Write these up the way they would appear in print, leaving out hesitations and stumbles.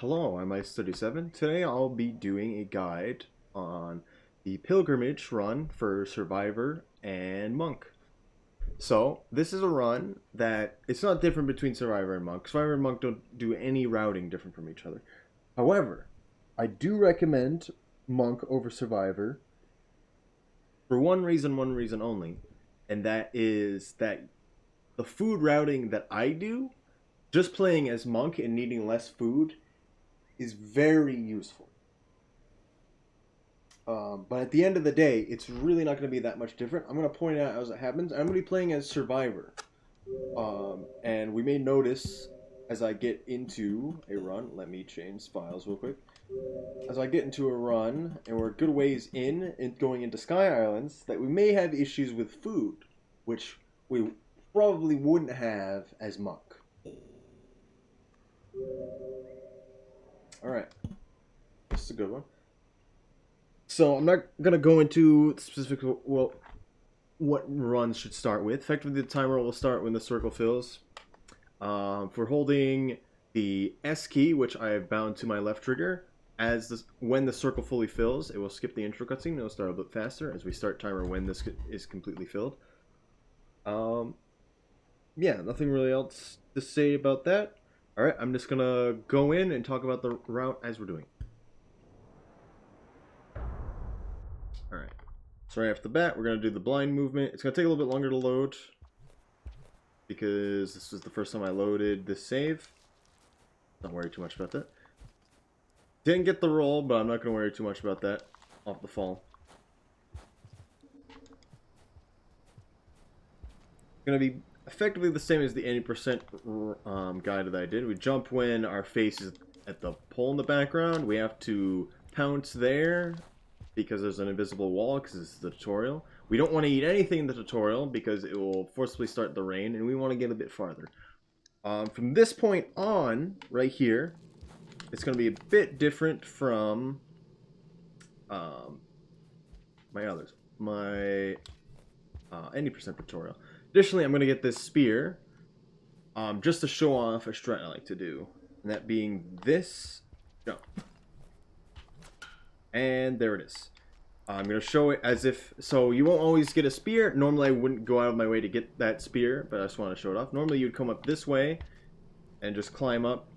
Hello, I'm Ice37. Today I'll be doing a guide on the pilgrimage run for Survivor and Monk. So, this is a run that it's not different between Survivor and Monk. Survivor and Monk don't do any routing different from each other. However, I do recommend Monk over Survivor for one reason only, and that is that the food routing that I do, just playing as Monk and needing less food, is very useful. But at the end of the day, it's really not going to be that much different. I'm going to point out as it happens. I'm going to be playing as Survivor. And we may notice as I get into a run, let me change files real quick. As I get into a run, and we're a good ways in and going into Sky Islands, that we may have issues with food, which we probably wouldn't have as Monk. Alright, this is a good one. So I'm not going to go into specific, well, what runs should start with. Effectively, the timer will start when the circle fills. If we're holding the S key, which I have bound to my left trigger, when the circle fully fills, it will skip the intro cutscene. It'll start a bit faster as we start timer when this is completely filled. Yeah, nothing really else to say about that. Alright, I'm just going to go in and talk about the route as we're doing. Alright, so right off the bat, we're going to do the blind movement. It's going to take a little bit longer to load, because this was the first time I loaded this save. Don't worry too much about that. Didn't get the roll, but I'm not going to worry too much about that off the fall. Going to be effectively the same as the 80% guide that I did. We jump when our face is at the pole in the background. We have to pounce there because there's an invisible wall, because this is the tutorial. We don't want to eat anything in the tutorial because it will forcibly start the rain, and we want to get a bit farther. From this point on, right here, it's going to be a bit different from my 80% tutorial. Additionally, I'm going to get this spear just to show off a strat I like to do. And that being this jump. And there it is. I'm going to show it as if... So you won't always get a spear. Normally I wouldn't go out of my way to get that spear, but I just want to show it off. Normally you'd come up this way and just climb up.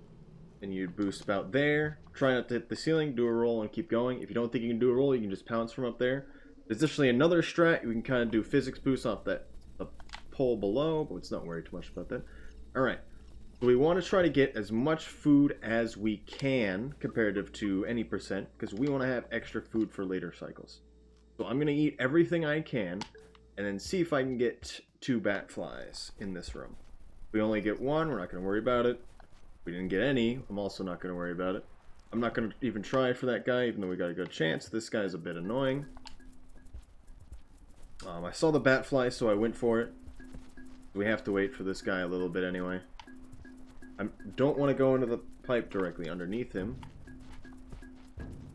And you'd boost about there. Try not to hit the ceiling. Do a roll and keep going. If you don't think you can do a roll, you can just pounce from up there. There's additionally another strat. You can kind of do physics boost off that pole below, but let's not worry too much about that. Alright, so we want to try to get as much food as we can comparative to any percent, because we want to have extra food for later cycles. So I'm going to eat everything I can and then see if I can get 2 bat flies in this room. If we only get 1, we're not going to worry about it. If we didn't get any, I'm also not going to worry about it. I'm not going to even try for that guy, even though we got a good chance. This guy's a bit annoying. I saw the bat fly, so I went for it. We have to wait for this guy a little bit anyway. I don't want to go into the pipe directly underneath him.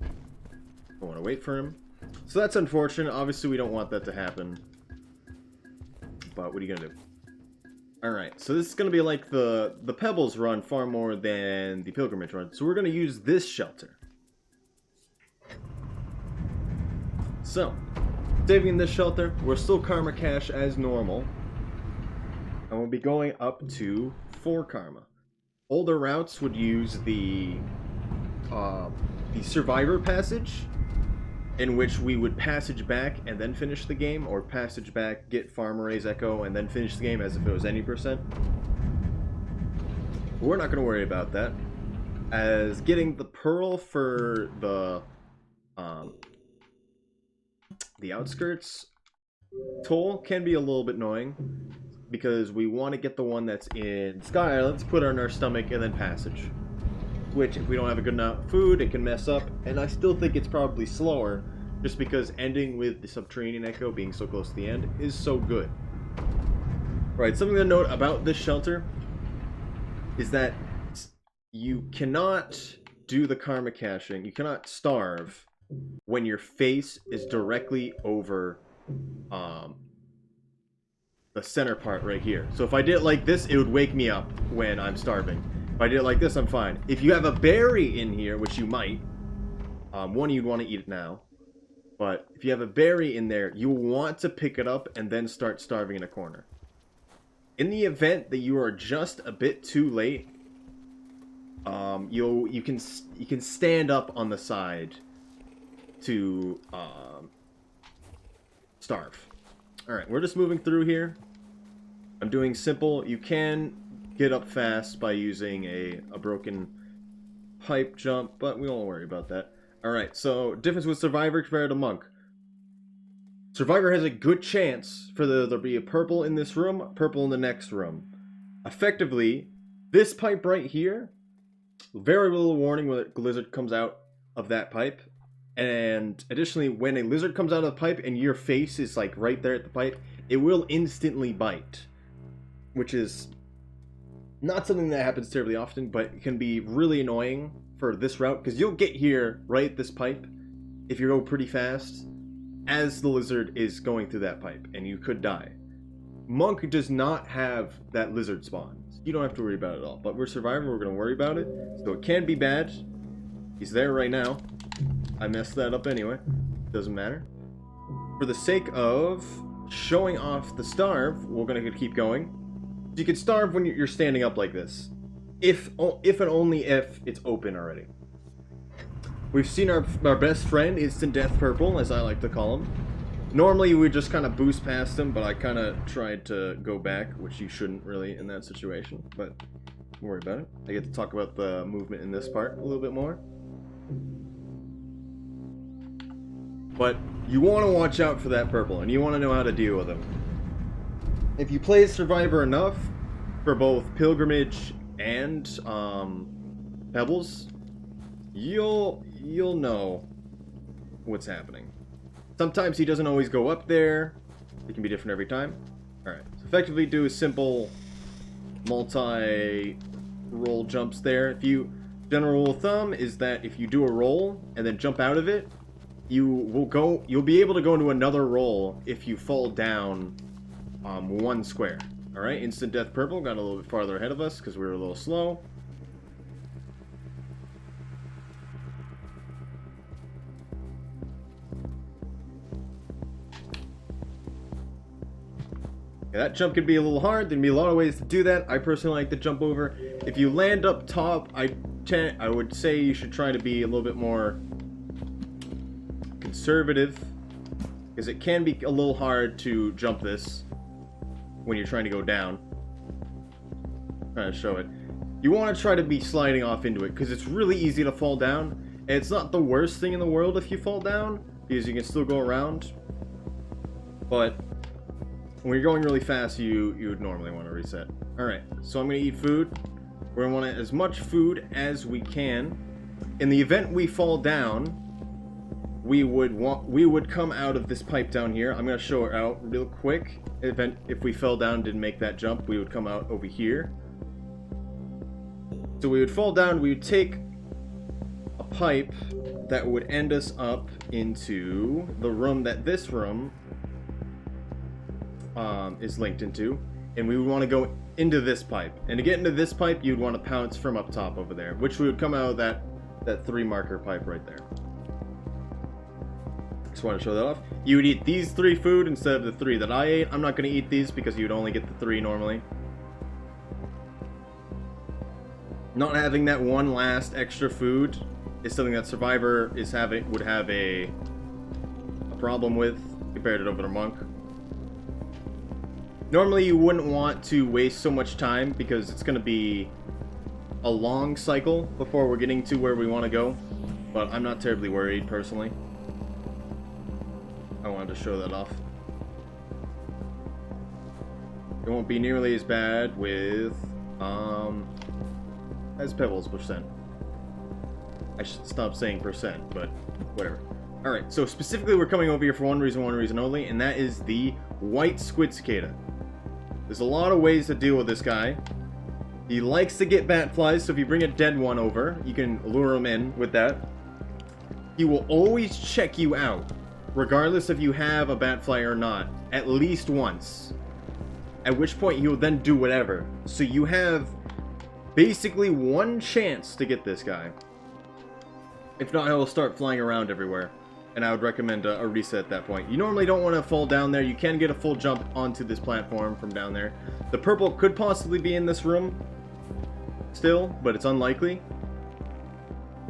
I want to wait for him. So that's unfortunate. Obviously, we don't want that to happen. But what are you going to do? Alright, so this is going to be like the Pebbles run far more than the Pilgrimage run. So we're going to use this shelter. So, saving this shelter, we're still Karma Cash as normal. And we'll be going up to 4 Karma. Older routes would use the Survivor passage, in which we would passage back and then finish the game, or passage back, get Farmeray's Echo, and then finish the game as if it was any percent. We're not going to worry about that, as getting the pearl for the outskirts toll can be a little bit annoying, because we want to get the one that's in Sky Islands, put it on our stomach, and then passage. Which, if we don't have a good amount of food, it can mess up. And I still think it's probably slower, just because ending with the Subterranean Echo being so close to the end is so good. Right, something to note about this shelter is that you cannot do the karma caching, you cannot starve when your face is directly over the center part right here. So if I did it like this, it would wake me up when I'm starving. If I did it like this, I'm fine. If you have a berry in here, which you might, one, you'd want to eat it now. But if you have a berry in there, you want to pick it up and then start starving in a corner. In the event that you are just a bit too late, you can stand up on the side to starve. All right, we're just moving through here. I'm doing simple. You can get up fast by using a broken pipe jump, but we won't worry about that. Alright, so difference with Survivor compared to Monk. Survivor has a good chance for there to be a purple in this room, purple in the next room. Effectively, this pipe right here, very little warning when a lizard comes out of that pipe. And additionally, when a lizard comes out of the pipe and your face is like right there at the pipe, it will instantly bite. Which is not something that happens terribly often, but it can be really annoying for this route, because you'll get here right at this pipe if you go pretty fast as the lizard is going through that pipe, and you could die. Monk does not have that lizard spawn, so you don't have to worry about it at all. But we're Survivor, we're going to worry about it, so it can be bad. He's there right now. I messed that up anyway. Doesn't matter. For the sake of showing off the starve, we're going to keep going. So you can starve when you're standing up like this. If and only if it's open already. We've seen our best friend, Instant Death Purple, as I like to call him. Normally we just kind of boost past him, but I kind of tried to go back, which you shouldn't really in that situation, but don't worry about it. I get to talk about the movement in this part a little bit more. But you want to watch out for that purple, and you want to know how to deal with him. If you play Survivor enough, for both Pilgrimage and Pebbles, you'll know what's happening. Sometimes he doesn't always go up there. It can be different every time. Alright, so effectively do a simple multi-roll jumps there. General rule of thumb is that if you do a roll and then jump out of it, you'll be able to go into another roll if you fall down one square. Alright, Instant Death Purple got a little bit farther ahead of us because we were a little slow. Yeah, that jump can be a little hard. There'd be a lot of ways to do that. I personally like to jump over. If you land up top, I would say you should try to be a little bit more conservative, because it can be a little hard to jump this when you're trying to go down. I'm trying to show it. You want to try to be sliding off into it, because it's really easy to fall down, and it's not the worst thing in the world if you fall down, because you can still go around. But when you're going really fast, you would normally want to reset. Alright, so I'm going to eat food. We're going to want as much food as we can. In the event we fall down, we would come out of this pipe down here. I'm going to show it out real quick. If we fell down, didn't make that jump, we would come out over here. So we would fall down, we would take a pipe that would end us up into the room that this room is linked into, and we would want to go into this pipe. And to get into this pipe, you'd want to pounce from up top over there, which we would come out of that 3 marker pipe right there. Just want to show that off. You would eat these 3 food instead of the 3 that I ate. I'm not going to eat these because you would only get the 3 normally. Not having that one last extra food is something that Survivor would have a problem with compared to over to Monk. Normally you wouldn't want to waste so much time because it's going to be a long cycle before we're getting to where we want to go, but I'm not terribly worried personally. I wanted to show that off. It won't be nearly as bad with as Pebbles percent. I should stop saying percent, but whatever. Alright, so specifically we're coming over here for one reason only, and that is the white squid cicada. There's a lot of ways to deal with this guy. He likes to get bat flies, so if you bring a dead one over, you can lure him in with that. He will always check you out, regardless if you have a bat fly or not, at least once. At which point he will then do whatever. So you have basically one chance to get this guy. If not, he'll start flying around everywhere. And I would recommend a reset at that point. You normally don't want to fall down there. You can get a full jump onto this platform from down there. The purple could possibly be in this room still, but it's unlikely.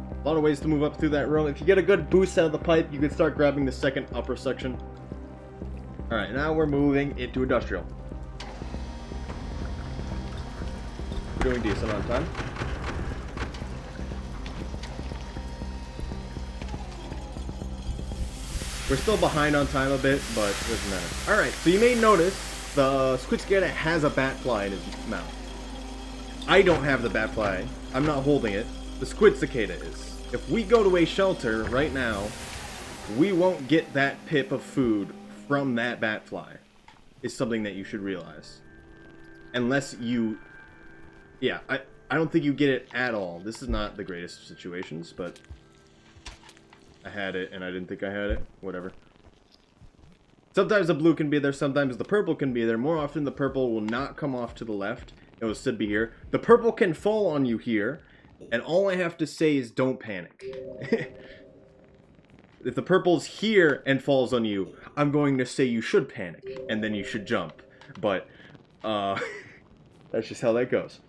A lot of ways to move up through that room. If you get a good boost out of the pipe, you can start grabbing the second upper section. Alright, now we're moving into industrial. We're doing decent on time. We're still behind on time a bit, but it doesn't matter. Alright, so you may notice the squid cicada has a bat fly in his mouth. I don't have the bat fly. I'm not holding it. The squid cicada is. If we go to a shelter right now, we won't get that pip of food from that bat fly. Is something that you should realize. Unless you... Yeah, I don't think you get it at all. This is not the greatest of situations, but... I had it and I didn't think I had it. Whatever. Sometimes the blue can be there, sometimes the purple can be there. More often the purple will not come off to the left. It will still be here. The purple can fall on you here. And all I have to say is don't panic. If the purple's here and falls on you, I'm going to say you should panic. And then you should jump. But, that's just how that goes.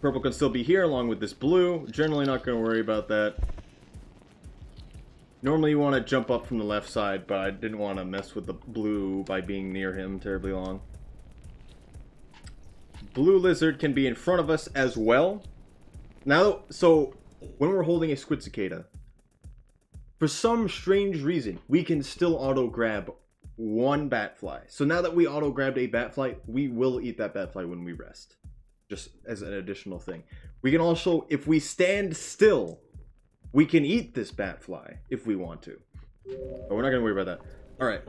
Purple can still be here along with this blue. Generally not going to worry about that. Normally you want to jump up from the left side, but I didn't want to mess with the blue by being near him terribly long. Blue lizard can be in front of us as well. Now, so when we're holding a squid cicada, for some strange reason, we can still auto-grab one bat fly. So now that we auto-grabbed a bat fly, we will eat that bat fly when we rest. Just as an additional thing. We can also, if we stand still, we can eat this bat fly if we want to. But we're not going to worry about that. Alright.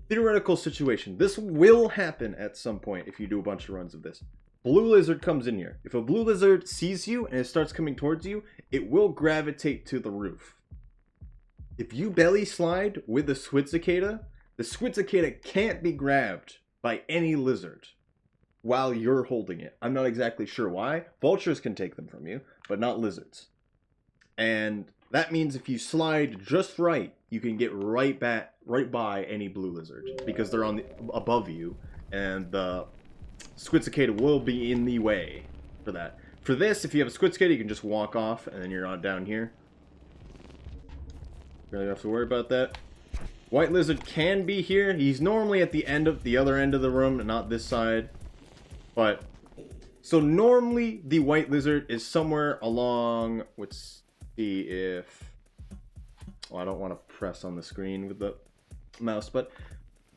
Theoretical situation. This will happen at some point if you do a bunch of runs of this. Blue lizard comes in here. If a blue lizard sees you and it starts coming towards you, it will gravitate to the roof. If you belly slide with the squid cicada can't be grabbed by any lizard while you're holding it. I'm not exactly sure why. Vultures can take them from you, but not lizards. And that means if you slide just right, you can get right by any blue lizard because they're on above you, and the squid cicada will be in the way for that. For this, if you have a squid cicada, you can just walk off, and then you're on down here. You don't have to worry about that. White lizard can be here. He's normally at the end of the other end of the room, and not this side. But so normally the white lizard is somewhere along. Let's see if. Well, I don't want to press on the screen with the mouse, but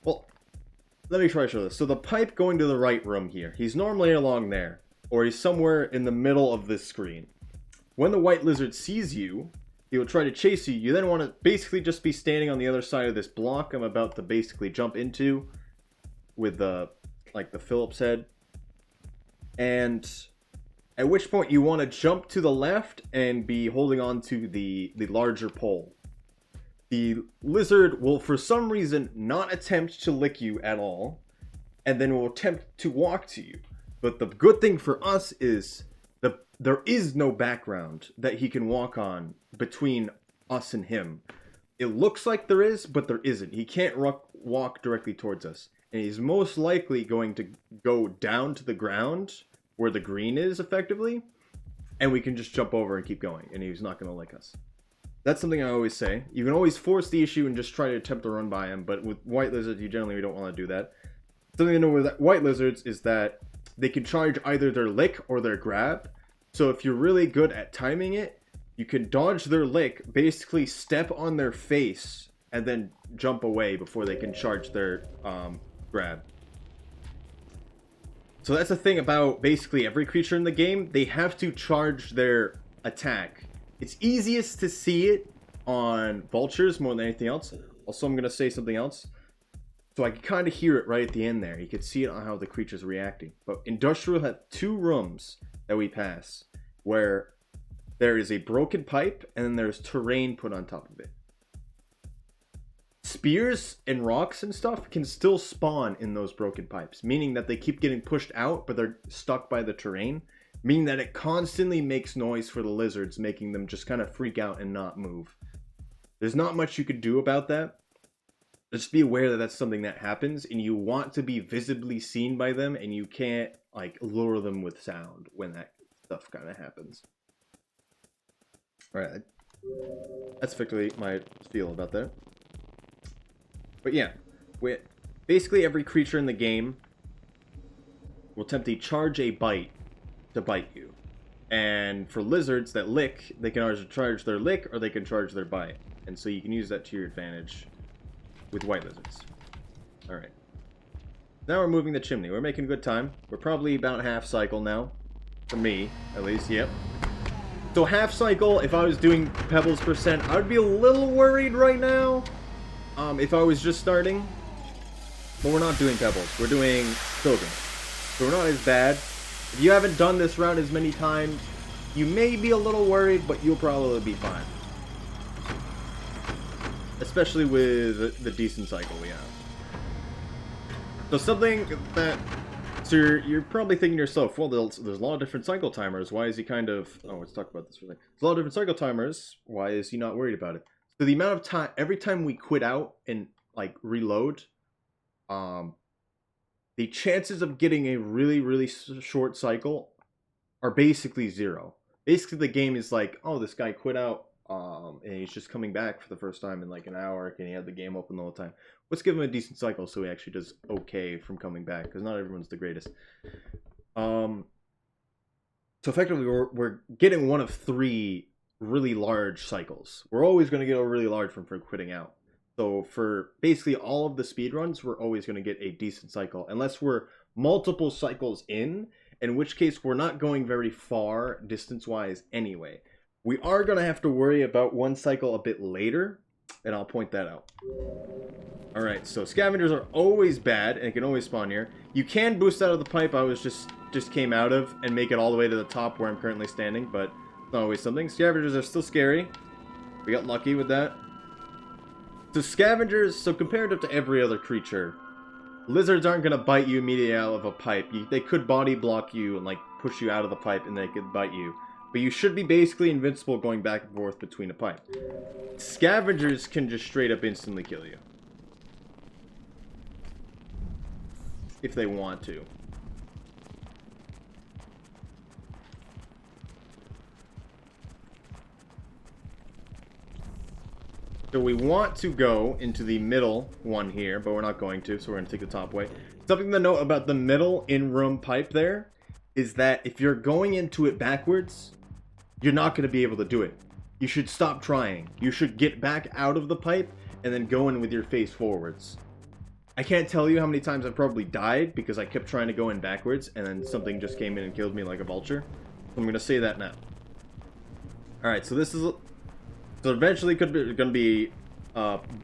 well, let me try to show this. So the pipe going to the right room here, he's normally along there, or he's somewhere in the middle of this screen. When the white lizard sees you, he will try to chase you. You then want to basically just be standing on the other side of this block I'm about to basically jump into with the, like the Phillips head. And at which point you want to jump to the left and be holding on to the larger pole. The lizard will, for some reason, not attempt to lick you at all, and then will attempt to walk to you. But the good thing for us is there is no background that he can walk on between us and him. It looks like there is, but there isn't. He can't walk directly towards us. And he's most likely going to go down to the ground where the green is, effectively, and we can just jump over and keep going, and he's not going to lick us. That's something I always say. You can always force the issue and just try to attempt to run by him, but with white lizards, you generally don't want to do that. Something to know with white lizards is that they can charge either their lick or their grab. So if you're really good at timing it, you can dodge their lick, basically step on their face, and then jump away before they can charge their grab. So that's the thing about basically every creature in the game. They have to charge their attack. It's easiest to see it on vultures more than anything else. Also, I'm going to say something else. So I can kind of hear it right at the end there. You can see it on how the creature's reacting. But Industrial had 2 rooms that we pass where there is a broken pipe and then there's terrain put on top of it. spears and rocks and stuff can still spawn in those broken pipes, meaning that they keep getting pushed out, but they're stuck by the terrain, meaning that it constantly makes noise for the lizards, making them just kind of freak out and not move. There's not much you could do about that. Just be aware that that's something that happens, and you want to be visibly seen by them, and you can't, like, lure them with sound when that stuff kind of happens. Alright, that's effectively my feel about that. But yeah, basically every creature in the game will attempt to charge a bite to bite you. And for lizards that lick, they can either charge their lick or they can charge their bite. And so you can use that to your advantage with white lizards. Alright. Now we're moving the chimney. We're making good time. We're probably about half cycle now. For me, at least, yep. So half cycle, if I was doing pebbles percent, I would be a little worried right now. If I was just starting. But we're not doing pebbles. We're doing pilgrim. So we're not as bad. If you haven't done this route as many times, you may be a little worried, but you'll probably be fine. Especially with the decent cycle we have. So something that... So you're probably thinking to yourself, well, there's a lot of different cycle timers. Why is he kind of... Oh, let's talk about this for a second. There's a lot of different cycle timers. Why is he not worried about it? So the amount of time... Every time we quit out and, like, reload... the chances of getting a really, really short cycle are basically zero. Basically, the game is like, oh, this guy quit out, and he's just coming back for the first time in like an hour, and he had the game open the whole time. Let's give him a decent cycle so he actually does okay from coming back, because not everyone's the greatest. So effectively, we're getting one of 3 really large cycles. We're always going to get a really large one for quitting out. So for basically all of the speedruns, we're always going to get a decent cycle. Unless we're multiple cycles in which case we're not going very far distance-wise anyway. We are going to have to worry about one cycle a bit later, and I'll point that out. Alright, so scavengers are always bad, and can always spawn here. You can boost out of the pipe I was just came out of, and make it all the way to the top where I'm currently standing, but it's not always something. Scavengers are still scary. We got lucky with that. So scavengers, so comparative to every other creature, lizards aren't going to bite you immediately out of a pipe. They could body block you and like push you out of the pipe and they could bite you. But you should be basically invincible going back and forth between a pipe. Scavengers can just straight up instantly kill you. If they want to. So we want to go into the middle one here, but we're not going to, so we're going to take the top way. Something to note about the middle in-room pipe there is that if you're going into it backwards, you're not going to be able to do it. You should stop trying. You should get back out of the pipe and then go in with your face forwards. I can't tell you how many times I've probably died because I kept trying to go in backwards and then something just came in and killed me like a vulture. So I'm going to say that now. Alright, so this is... So eventually going to be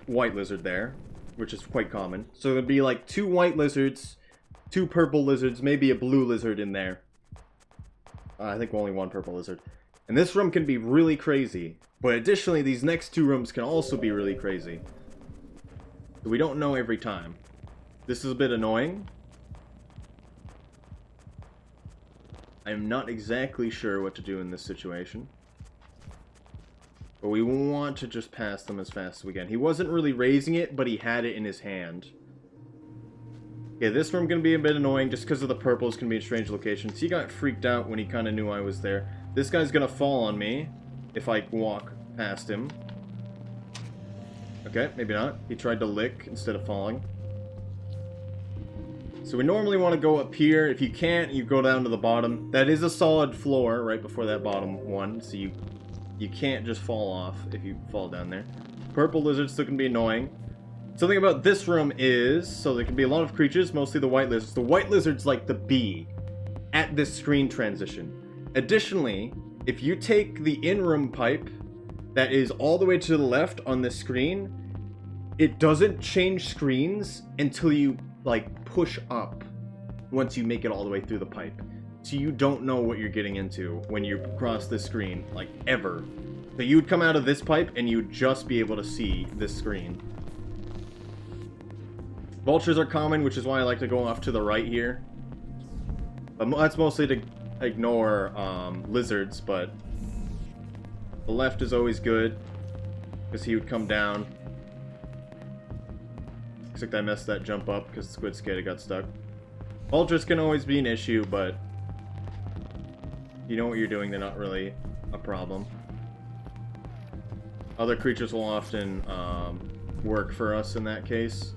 white lizard there, which is quite common. So it'd be like 2 white lizards, 2 purple lizards, maybe a blue lizard in there. I think only 1 purple lizard. And this room can be really crazy. But additionally, these next 2 rooms can also be really crazy. So we don't know every time. This is a bit annoying. I'm not exactly sure what to do in this situation. But we want to just pass them as fast as we can. He wasn't really raising it, but he had it in his hand. Okay, this room going to be a bit annoying just because of the purples can be in strange locations. He got freaked out when he kind of knew I was there. This guy's going to fall on me if I walk past him. Okay, maybe not. He tried to lick instead of falling. So we normally want to go up here. If you can't, you go down to the bottom. That is a solid floor right before that bottom one, so you can't just fall off if you fall down there. Purple lizards still can be annoying. Something about this room is, so there can be a lot of creatures, mostly the white lizards. The white lizards like to be at this screen transition. Additionally, if you take the in-room pipe that is all the way to the left on this screen, it doesn't change screens until you, like, push up once you make it all the way through the pipe. So you don't know what you're getting into when you cross this screen, like, ever. So you would come out of this pipe and you'd just be able to see this screen. Vultures are common, which is why I like to go off to the right here. But that's mostly to ignore lizards, but the left is always good, because he would come down. Looks like I messed that jump up, because the squid cicada got stuck. Vultures can always be an issue, but you know what you're doing, they're not really a problem. Other creatures will often work for us in that case.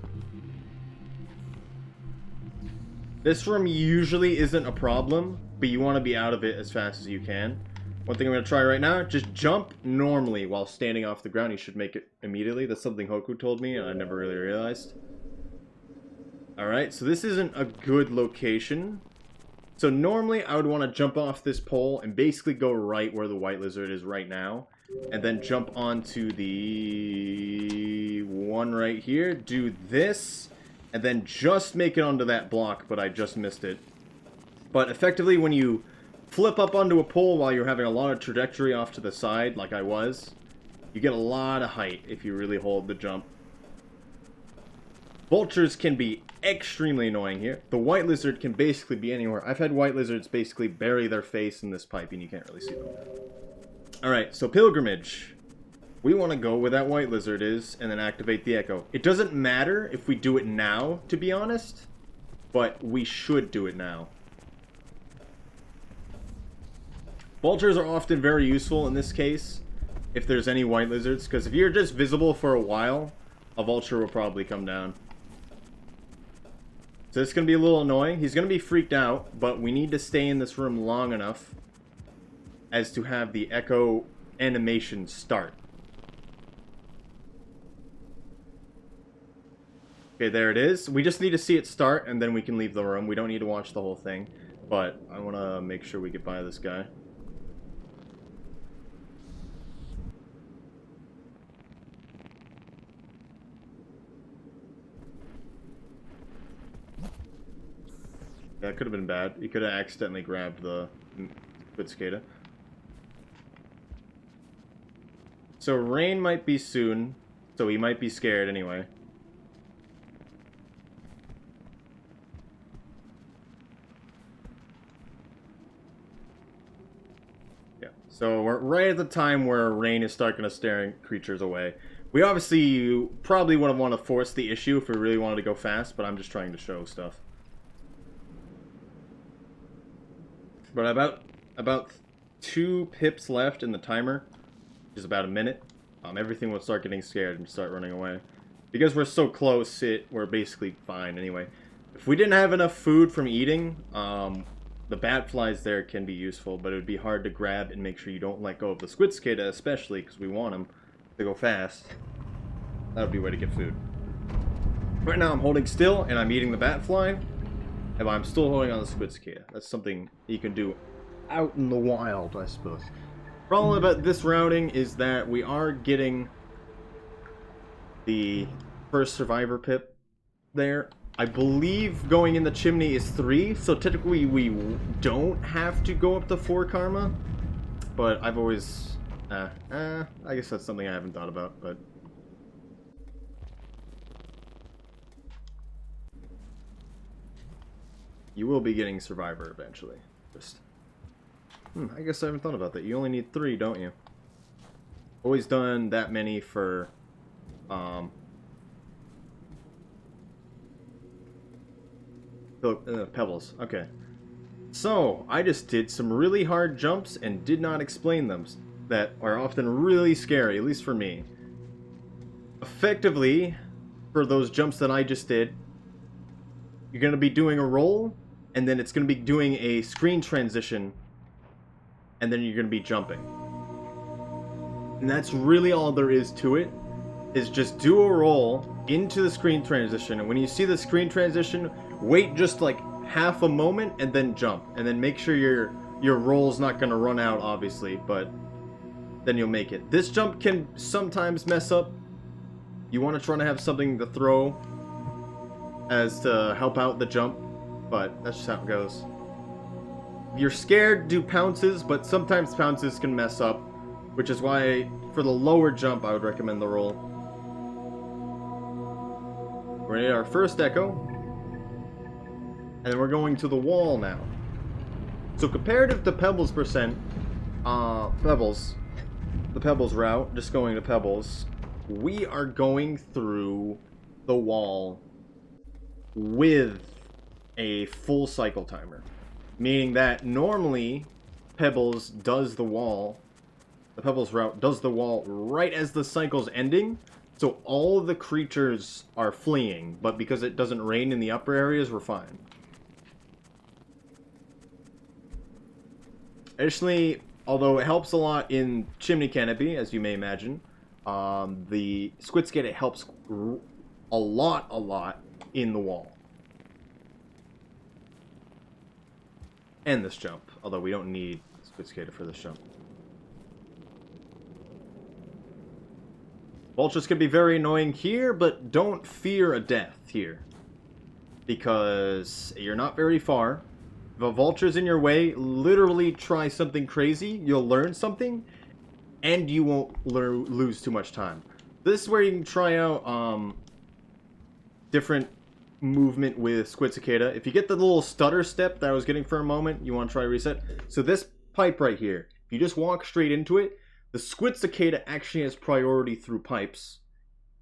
This room usually isn't a problem, but you want to be out of it as fast as you can. One thing I'm going to try right now, just jump normally while standing off the ground. You should make it immediately. That's something Hoku told me, and I never really realized. Alright, so this isn't a good location. So normally I would want to jump off this pole and basically go right where the white lizard is right now. And then jump onto the one right here, do this, and then just make it onto that block, but I just missed it. But effectively, when you flip up onto a pole while you're having a lot of trajectory off to the side, like I was, you get a lot of height if you really hold the jump. Vultures can be extremely annoying here. The white lizard can basically be anywhere. I've had white lizards basically bury their face in this pipe and you can't really see them. Alright, so pilgrimage. We want to go where that white lizard is and then activate the echo. It doesn't matter if we do it now, to be honest, but we should do it now. Vultures are often very useful in this case, if there's any white lizards, because if you're just visible for a while, a vulture will probably come down. So it's going to be a little annoying. He's going to be freaked out, but we need to stay in this room long enough as to have the echo animation start. Okay, there it is. We just need to see it start, and then we can leave the room. We don't need to watch the whole thing, but I want to make sure we get by this guy. That could have been bad. He could have accidentally grabbed the squid cicada. So rain might be soon, so he might be scared anyway. Yeah, so we're right at the time where rain is starting to scare creatures away. We obviously probably wouldn't want to force the issue if we really wanted to go fast, but I'm just trying to show stuff. But about 2 pips left in the timer, which is about a minute. Everything will start getting scared and start running away. Because we're so close, we're basically fine anyway. If we didn't have enough food from eating, the bat flies there can be useful, but it would be hard to grab and make sure you don't let go of the squid cicada, especially because we want them to go fast. That would be a way to get food. Right now I'm holding still and I'm eating the bat fly. And I'm still holding on the squid cicada. That's something you can do out in the wild, I suppose. Problem about this routing is that we are getting the first survivor pip there. I believe going in the chimney is 3, so technically we don't have to go up to 4 karma. But I've always... I guess that's something I haven't thought about, but... You will be getting Survivor eventually. Just, I guess I haven't thought about that. You only need 3, don't you? Always done that many for, pebbles. Okay. So, I just did some really hard jumps and did not explain them. That are often really scary, at least for me. Effectively, for those jumps that I just did, you're going to be doing a roll, and then it's going to be doing a screen transition, and then you're going to be jumping. And that's really all there is to it, is just do a roll into the screen transition, and when you see the screen transition, wait just like half a moment, and then jump. And then make sure your roll's not going to run out, obviously, but then you'll make it. This jump can sometimes mess up. You want to try to have something to throw as to help out the jump, but that's just how it goes. If you're scared, do pounces, but sometimes pounces can mess up, which is why for the lower jump I would recommend the roll. We're We're at our first echo. And then we're going to the wall now. So comparative to Pebbles percent, Pebbles, the Pebbles route, just going to Pebbles, we are going through the wall with a full cycle timer. Meaning that normally Pebbles does the wall, the Pebbles route does the wall right as the cycle's ending. So all of the creatures are fleeing, but because it doesn't rain in the upper areas, we're fine. Additionally, although it helps a lot in Chimney Canopy, as you may imagine, the squid cicada helps a lot in the wall. And this jump, although we don't need squid cicada for this jump. Vultures can be very annoying here, but don't fear a death here. Because you're not very far. If a vulture's in your way, literally try something crazy, you'll learn something, and you won't lose too much time. This is where you can try out different movement with squid cicada. If you get the little stutter step that I was getting for a moment, you want to try reset. So this pipe right here, if you just walk straight into it, the squid cicada actually has priority through pipes,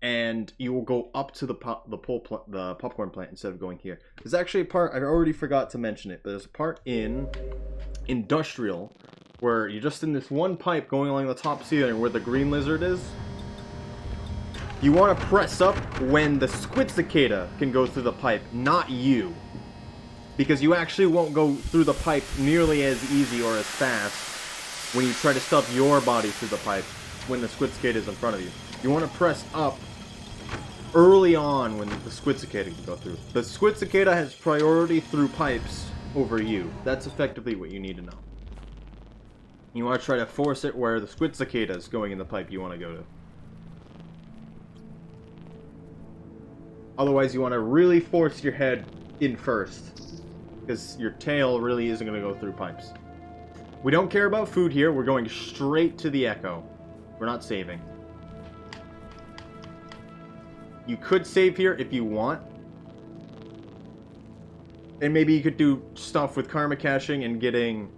and you will go up to the popcorn plant instead of going here. There's actually a part, I already forgot to mention it, but there's a part in Industrial where you're just in this one pipe going along the top ceiling where the green lizard is. You want to press up when the squid cicada can go through the pipe, not you. Because you actually won't go through the pipe nearly as easy or as fast when you try to stuff your body through the pipe when the squid cicada is in front of you. You want to press up early on when the squid cicada can go through. The squid cicada has priority through pipes over you. That's effectively what you need to know. You want to try to force it where the squid cicada is going in the pipe you want to go to. Otherwise, you want to really force your head in first, because your tail really isn't going to go through pipes. We don't care about food here. We're going straight to the echo. We're not saving. You could save here if you want. And maybe you could do stuff with karma caching and getting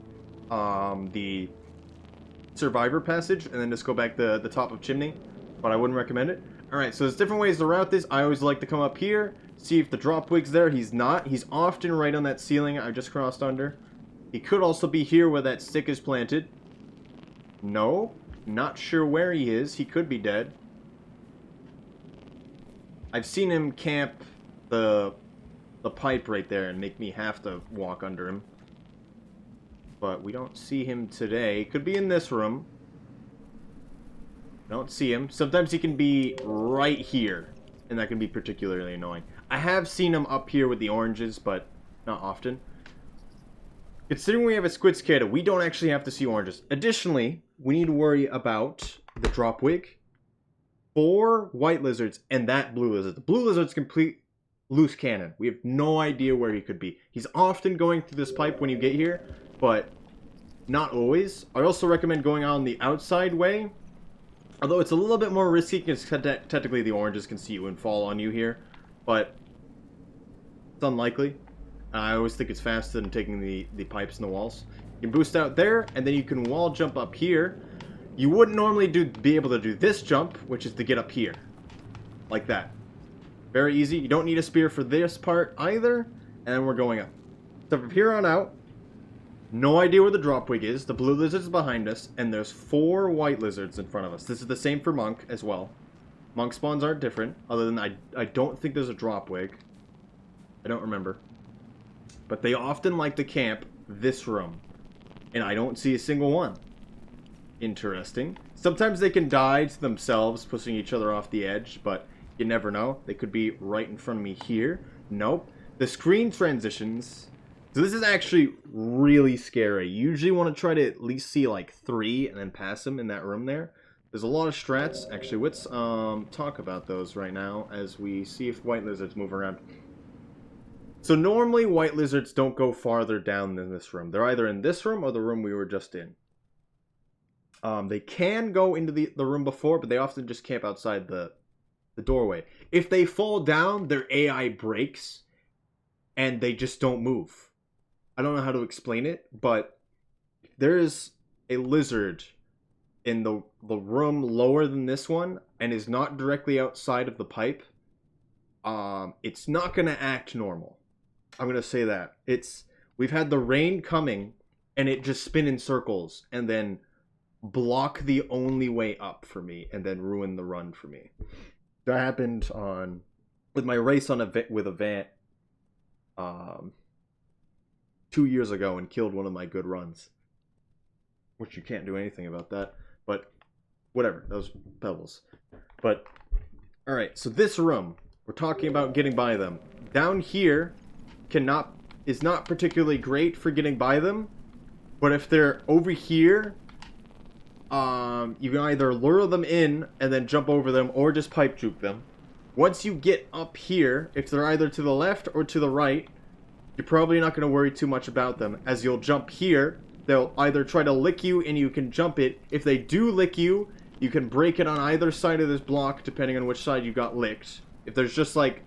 the survivor passage, and then just go back to the top of Chimney. But I wouldn't recommend it. Alright, so there's different ways to route this. I always like to come up here, see if the drop wig's there. He's not. He's often right on that ceiling I just crossed under. He could also be here where that stick is planted. No. Not sure where he is. He could be dead. I've seen him camp the pipe right there and make me have to walk under him. But we don't see him today. Could be in this room. Don't see him. Sometimes he can be right here, and that can be particularly annoying. I have seen him up here with the oranges, but not often. Considering we have a squid cicada, we don't actually have to see oranges. Additionally, we need to worry about the drop wig, 4 white lizards, and that blue lizard. The blue lizard's complete loose cannon. We have no idea where he could be. He's often going through this pipe when you get here, but not always. I also recommend going on the outside way, although it's a little bit more risky because technically the oranges can see you and fall on you here, but it's unlikely. I always think it's faster than taking the pipes and the walls. You can boost out there, and then you can wall jump up here. You wouldn't normally be able to do this jump, which is to get up here. Like that. Very easy. You don't need a spear for this part either, and then we're going up. So from here on out, no idea where the drop wig is. The blue lizard is behind us, and there's 4 white lizards in front of us. This is the same for monk as well. Monk spawns aren't different, other than I don't think there's a drop wig. I don't remember. But they often like to camp this room, and I don't see a single one. Interesting. Sometimes they can die to themselves, pushing each other off the edge, but you never know. They could be right in front of me here. Nope. The screen transitions. So this is actually really scary. You usually want to try to at least see like 3 and then pass them in that room there. There's a lot of strats. Actually, let's talk about those right now as we see if white lizards move around. So normally white lizards don't go farther down than this room. They're either in this room or the room we were just in. They can go into the room before, but they often just camp outside the the doorway. If they fall down, their AI breaks and they just don't move. I don't know how to explain it, but there's a lizard in the room lower than this one and is not directly outside of the pipe. It's not gonna act normal. I'm gonna say that. We've had the rain coming and it just spin in circles and then block the only way up for me and then ruin the run for me. That happened with my race with a van 2 years ago and killed one of my good runs. Which you can't do anything about that, but whatever, those pebbles. But alright, so this room, we're talking about getting by them. Down here is not particularly great for getting by them, but if they're over here, you can either lure them in and then jump over them or just pipe juke them. Once you get up here, if they're either to the left or to the right, you're probably not going to worry too much about them, as you'll jump here. They'll either try to lick you and you can jump it. If they do lick you, you can break it on either side of this block depending on which side you got licked. If there's just like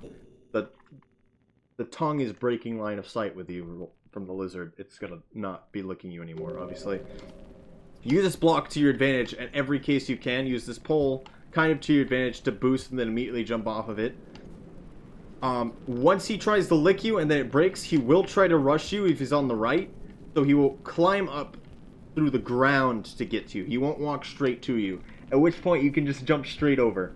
the tongue is breaking line of sight with you from the lizard, it's gonna not be licking you anymore, obviously. Use this block to your advantage, and every case you can, use this pole kind of to your advantage to boost and then immediately jump off of it. Once he tries to lick you and then it breaks, he will try to rush you if he's on the right. So he will climb up through the ground to get to you. He won't walk straight to you. At which point you can just jump straight over.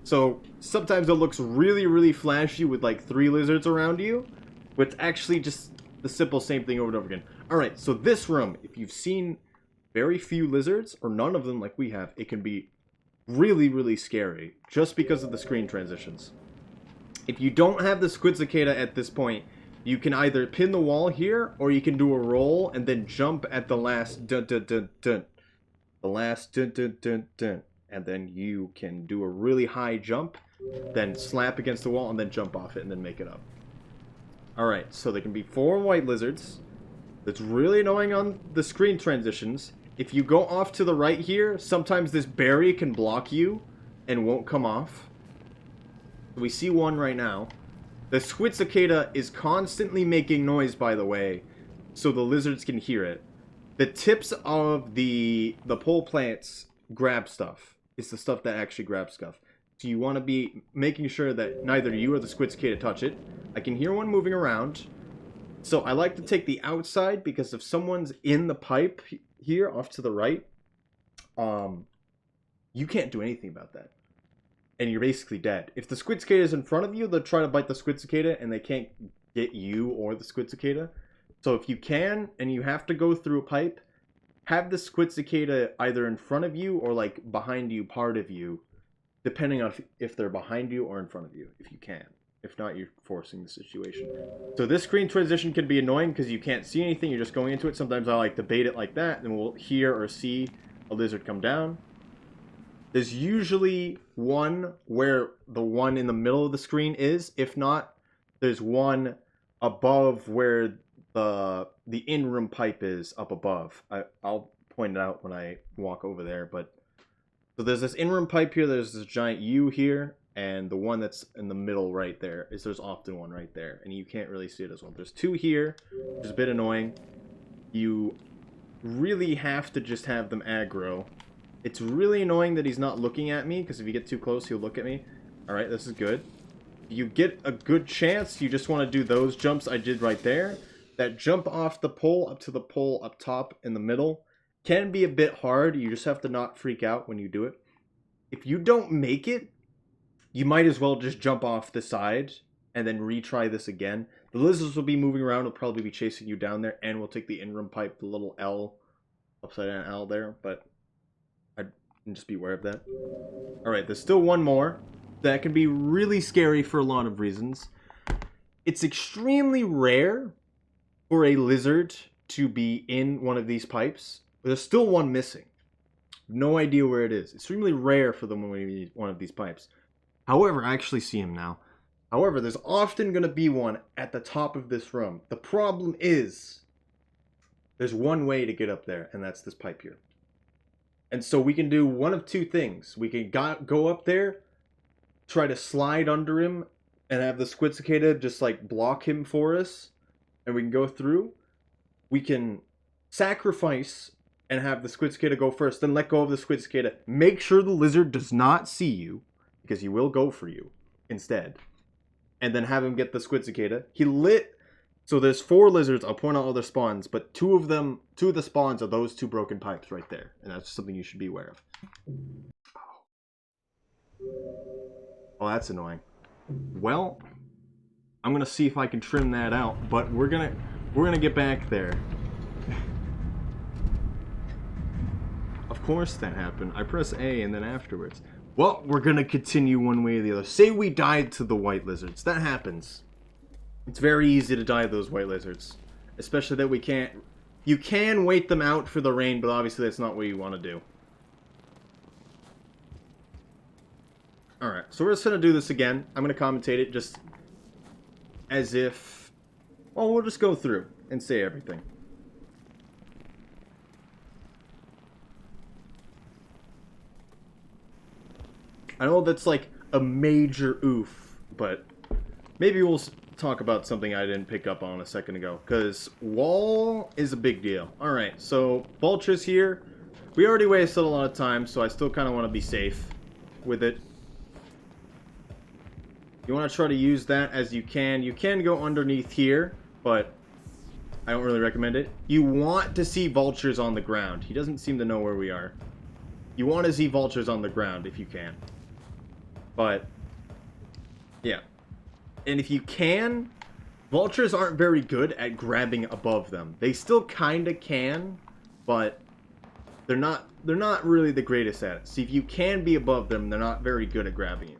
So sometimes it looks really, really flashy with like 3 lizards around you. But it's actually just the simple same thing over and over again. Alright, so this room, if you've seen very few lizards, or none of them like we have, it can be really, really scary. Just because of the screen transitions. If you don't have the squid cicada at this point, you can either pin the wall here, or you can do a roll and then jump at the last dun dun dun dun. The last dun dun dun dun. And then you can do a really high jump, then slap against the wall and then jump off it and then make it up. Alright, so there can be 4 white lizards. That's really annoying on the screen transitions. If you go off to the right here, sometimes this berry can block you and won't come off. We see one right now. The squid cicada is constantly making noise, by the way, so the lizards can hear it. The tips of the pole plants grab stuff. It's the stuff that actually grabs stuff. So you want to be making sure that neither you or the squid cicada touch it. I can hear one moving around. So I like to take the outside, because if someone's in the pipe here off to the right, you can't do anything about that. And you're basically dead. If the squid cicada is in front of you, they'll try to bite the squid cicada, and they can't get you or the squid cicada. So if you can, and you have to go through a pipe, have the squid cicada either in front of you or like behind you, part of you, depending on if they're behind you or in front of you, if you can. If not, you're forcing the situation. So this screen transition can be annoying because you can't see anything, you're just going into it. Sometimes I like to bait it like that, and we'll hear or see a lizard come down. There's usually one where the one in the middle of the screen is. If not, there's one above where the in-room pipe is up above. I'll point it out when I walk over there. But so there's this in-room pipe here. There's this giant U here, and the one that's in the middle right there is there's often one right there, and you can't really see it as well. There's 2 here, which is a bit annoying. You really have to just have them aggro. It's really annoying that he's not looking at me, because if you get too close, he'll look at me. Alright, this is good. You get a good chance, you just want to do those jumps I did right there. That jump off the pole up to the pole up top in the middle can be a bit hard. You just have to not freak out when you do it. If you don't make it, you might as well just jump off the side and then retry this again. The lizards will be moving around, will probably be chasing you down there, and we'll take the in-room pipe, the little L, upside down L there, but just be aware of that. Alright, there's still one more that can be really scary for a lot of reasons. It's extremely rare for a lizard to be in one of these pipes, but there's still one missing. No idea where it is. Extremely rare for them when we one of these pipes. However, I actually see him now. However, there's often going to be one at the top of this room. The problem is, there's one way to get up there, and that's this pipe here. And so we can do one of 2 things. We can go up there, try to slide under him and have the squid cicada just like block him for us, and we can go through. We can sacrifice and have the squid cicada go first, then let go of the squid cicada. Make sure the lizard does not see you, because he will go for you instead. And then have him get the squid cicada. So there's 4 lizards. I'll point out all their spawns, but two of the spawns are those 2 broken pipes right there, and that's something you should be aware of. Oh, that's annoying. Well, I'm gonna see if I can trim that out, but we're gonna get back there. Of course that happened. I press A and then afterwards. Well, we're gonna continue one way or the other. Say we died to the white lizards. That happens. It's very easy to die to those white lizards. Especially that we can't... You can wait them out for the rain, but obviously that's not what you want to do. Alright, so we're just gonna do this again. I'm gonna commentate it just as if... Well, we'll just go through and say everything. I know that's like a major oof, but maybe we'll talk about something I didn't pick up on a second ago, because wall is a big deal. Alright, so vultures here. We already wasted a lot of time, so I still kind of want to be safe with it. You want to try to use that as you can. You can go underneath here, but I don't really recommend it. You want to see vultures on the ground. He doesn't seem to know where we are. You want to see vultures on the ground if you can. But, yeah. And if you can, vultures aren't very good at grabbing above them. They still kind of can, but they're not really the greatest at it. See, if you can be above them, they're not very good at grabbing you.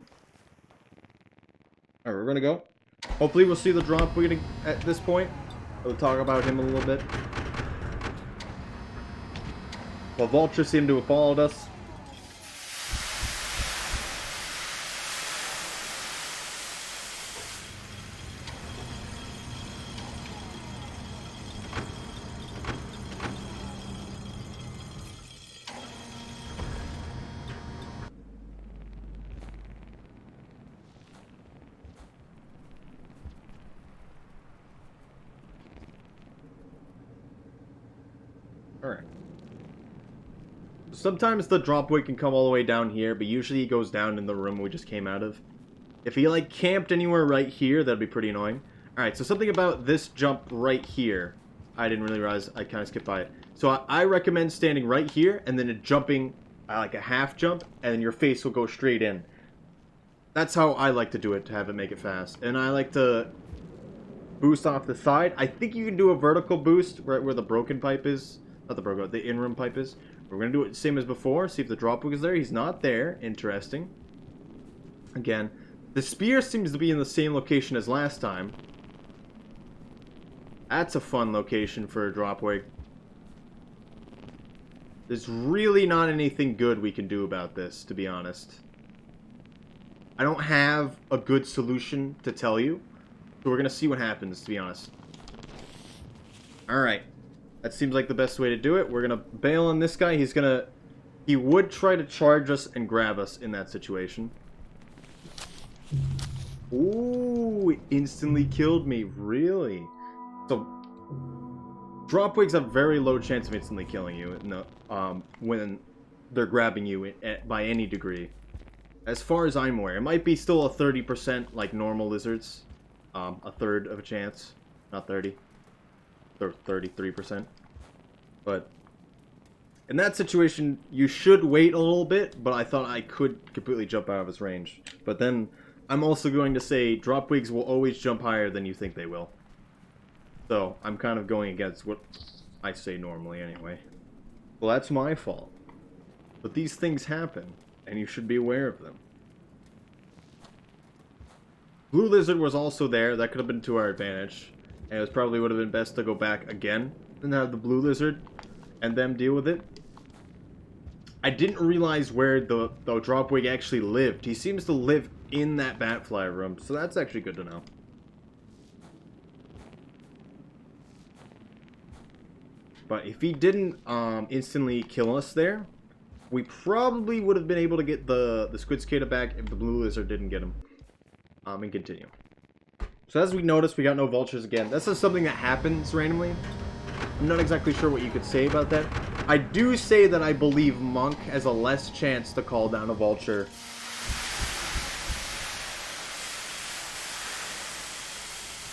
Alright, we're gonna go. Hopefully we'll see the drop waiting at this point. We'll talk about him a little bit. Well, vultures seem to have followed us. Alright. Sometimes the drop weight can come all the way down here, but usually he goes down in the room we just came out of. If he, like, camped anywhere right here, that'd be pretty annoying. Alright, so something about this jump right here. I didn't really realize, I kind of skipped by it. So I recommend standing right here, and then jumping, like a half jump, and then your face will go straight in. That's how I like to do it, to have it make it fast. And I like to boost off the side. I think you can do a vertical boost right where the broken pipe is. Not the broken, the in-room pipe is. We're going to do it the same as before. See if the drop hook is there. He's not there. Interesting. Again, the spear seems to be in the same location as last time. That's a fun location for a drop wig. There's really not anything good we can do about this, to be honest. I don't have a good solution to tell you. So we're going to see what happens, to be honest. Alright. That seems like the best way to do it. We're going to bail on this guy. He would try to charge us and grab us in that situation. Ooh, it instantly killed me. Really? So, drop wigs have a very low chance of instantly killing you when they're grabbing you by any degree. As far as I'm aware. It might be still a 30% like normal lizards. A third of a chance. Not 30. 33%. But in that situation, you should wait a little bit, but I thought I could completely jump out of his range. But then I'm also going to say drop wigs will always jump higher than you think they will. So I'm kind of going against what I say normally anyway. Well, that's my fault. But these things happen, and you should be aware of them. Blue lizard was also there. That could have been to our advantage. And it probably would have been best to go back again and have the blue lizard and them deal with it. I didn't realize where the drop wig actually lived. He seems to live in that batfly room, so that's actually good to know. But if he didn't instantly kill us there, We probably would have been able to get the squid cicada back if the blue lizard didn't get him. And continue. So as we noticed, we got no vultures again. That's just something that happens randomly. I'm not exactly sure what you could say about that. I do say that I believe Monk has a less chance to call down a vulture.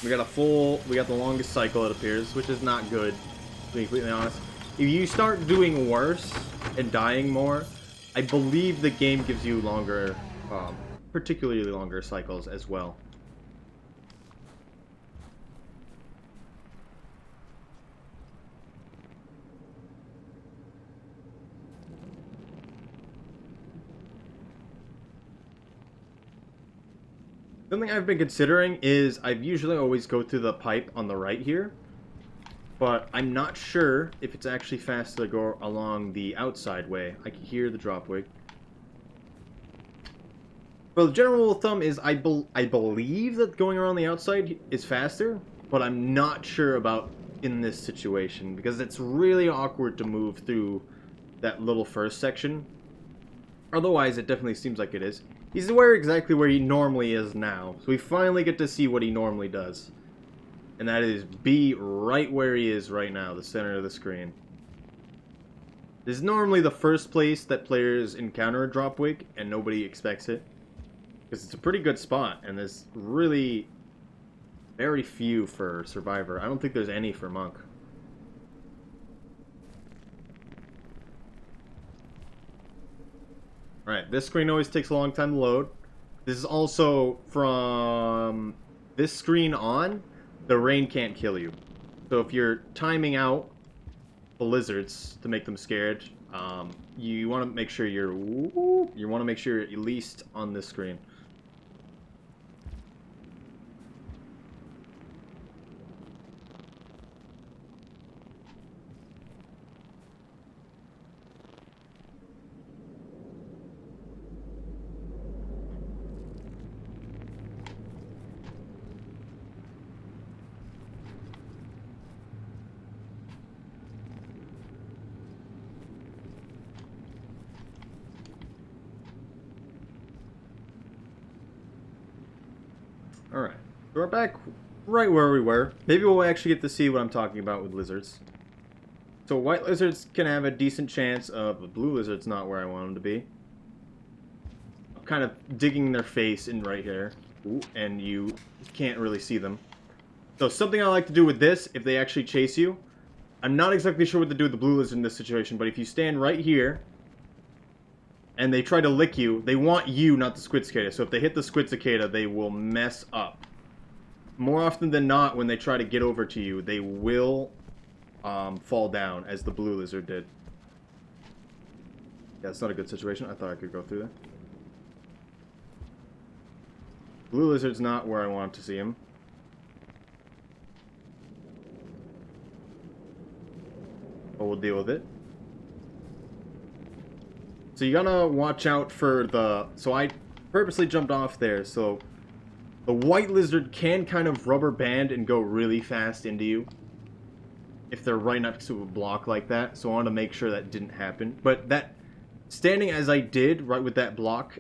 We got the longest cycle, it appears, which is not good, to be completely honest. If you start doing worse and dying more, I believe the game gives you longer, particularly longer cycles as well. Something I've been considering is I've usually always go through the pipe on the right here, but I'm not sure if it's actually faster to go along the outside way. I can hear the drop wig. Well, the general rule of thumb is I believe that going around the outside is faster, but I'm not sure about in this situation because it's really awkward to move through that little first section. Otherwise, it definitely seems like it is. He's exactly where he normally is now. So we finally get to see what he normally does. And that is be right where he is right now, the center of the screen. This is normally the first place that players encounter a drop wig, and nobody expects it. Because it's a pretty good spot, and there's really very few for Survivor. I don't think there's any for Monk. Alright, this screen always takes a long time to load. This is also from this screen on, the rain can't kill you. So if you're timing out the lizards to make them scared, you want to make sure you're at least on this screen. Alright, so we're back right where we were. Maybe we'll actually get to see what I'm talking about with lizards. So white lizards can have a decent chance of... The blue lizard's not where I want them to be. I'm kind of digging their face in right here. Ooh, and you can't really see them. So something I like to do with this, if they actually chase you... I'm not exactly sure what to do with the blue lizard in this situation, but if you stand right here... and they try to lick you, they want you, not the squid cicada. So if they hit the squid cicada, they will mess up. More often than not, when they try to get over to you, they will fall down, as the blue lizard did. Yeah, it's not a good situation. I thought I could go through that. Blue lizard's not where I want to see him. But we'll deal with it. So you gotta watch out for the... So I purposely jumped off there, so... The white lizard can kind of rubber band and go really fast into you. If they're right next to a block like that. So I want to make sure that didn't happen. But that... Standing as I did, right with that block,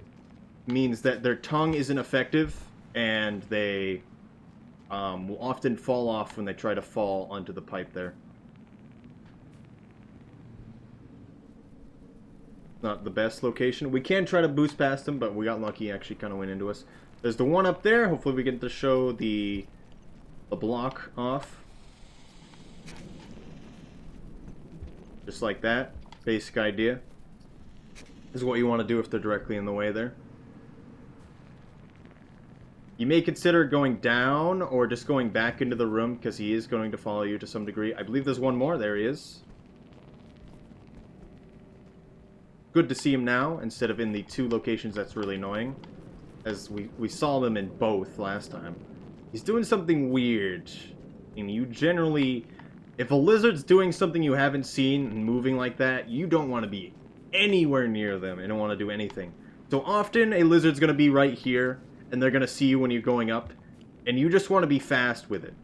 means that their tongue isn't effective. And they will often fall off when they try to fall onto the pipe there. Not the best location. We can try to boost past them, but we got lucky. He actually kind of went into us. There's the one up there. Hopefully we get to show the block off. Just like that. Basic idea. This is what you want to do if they're directly in the way there. You may consider going down or just going back into the room because he is going to follow you to some degree. I believe there's one more. There he is. Good to see him now, instead of in the two locations. That's really annoying. As we saw them in both last time. He's doing something weird. I mean, you generally... If a lizard's doing something you haven't seen and moving like that, you don't want to be anywhere near them and don't want to do anything. So often, a lizard's going to be right here, and they're going to see you when you're going up, and you just want to be fast with it.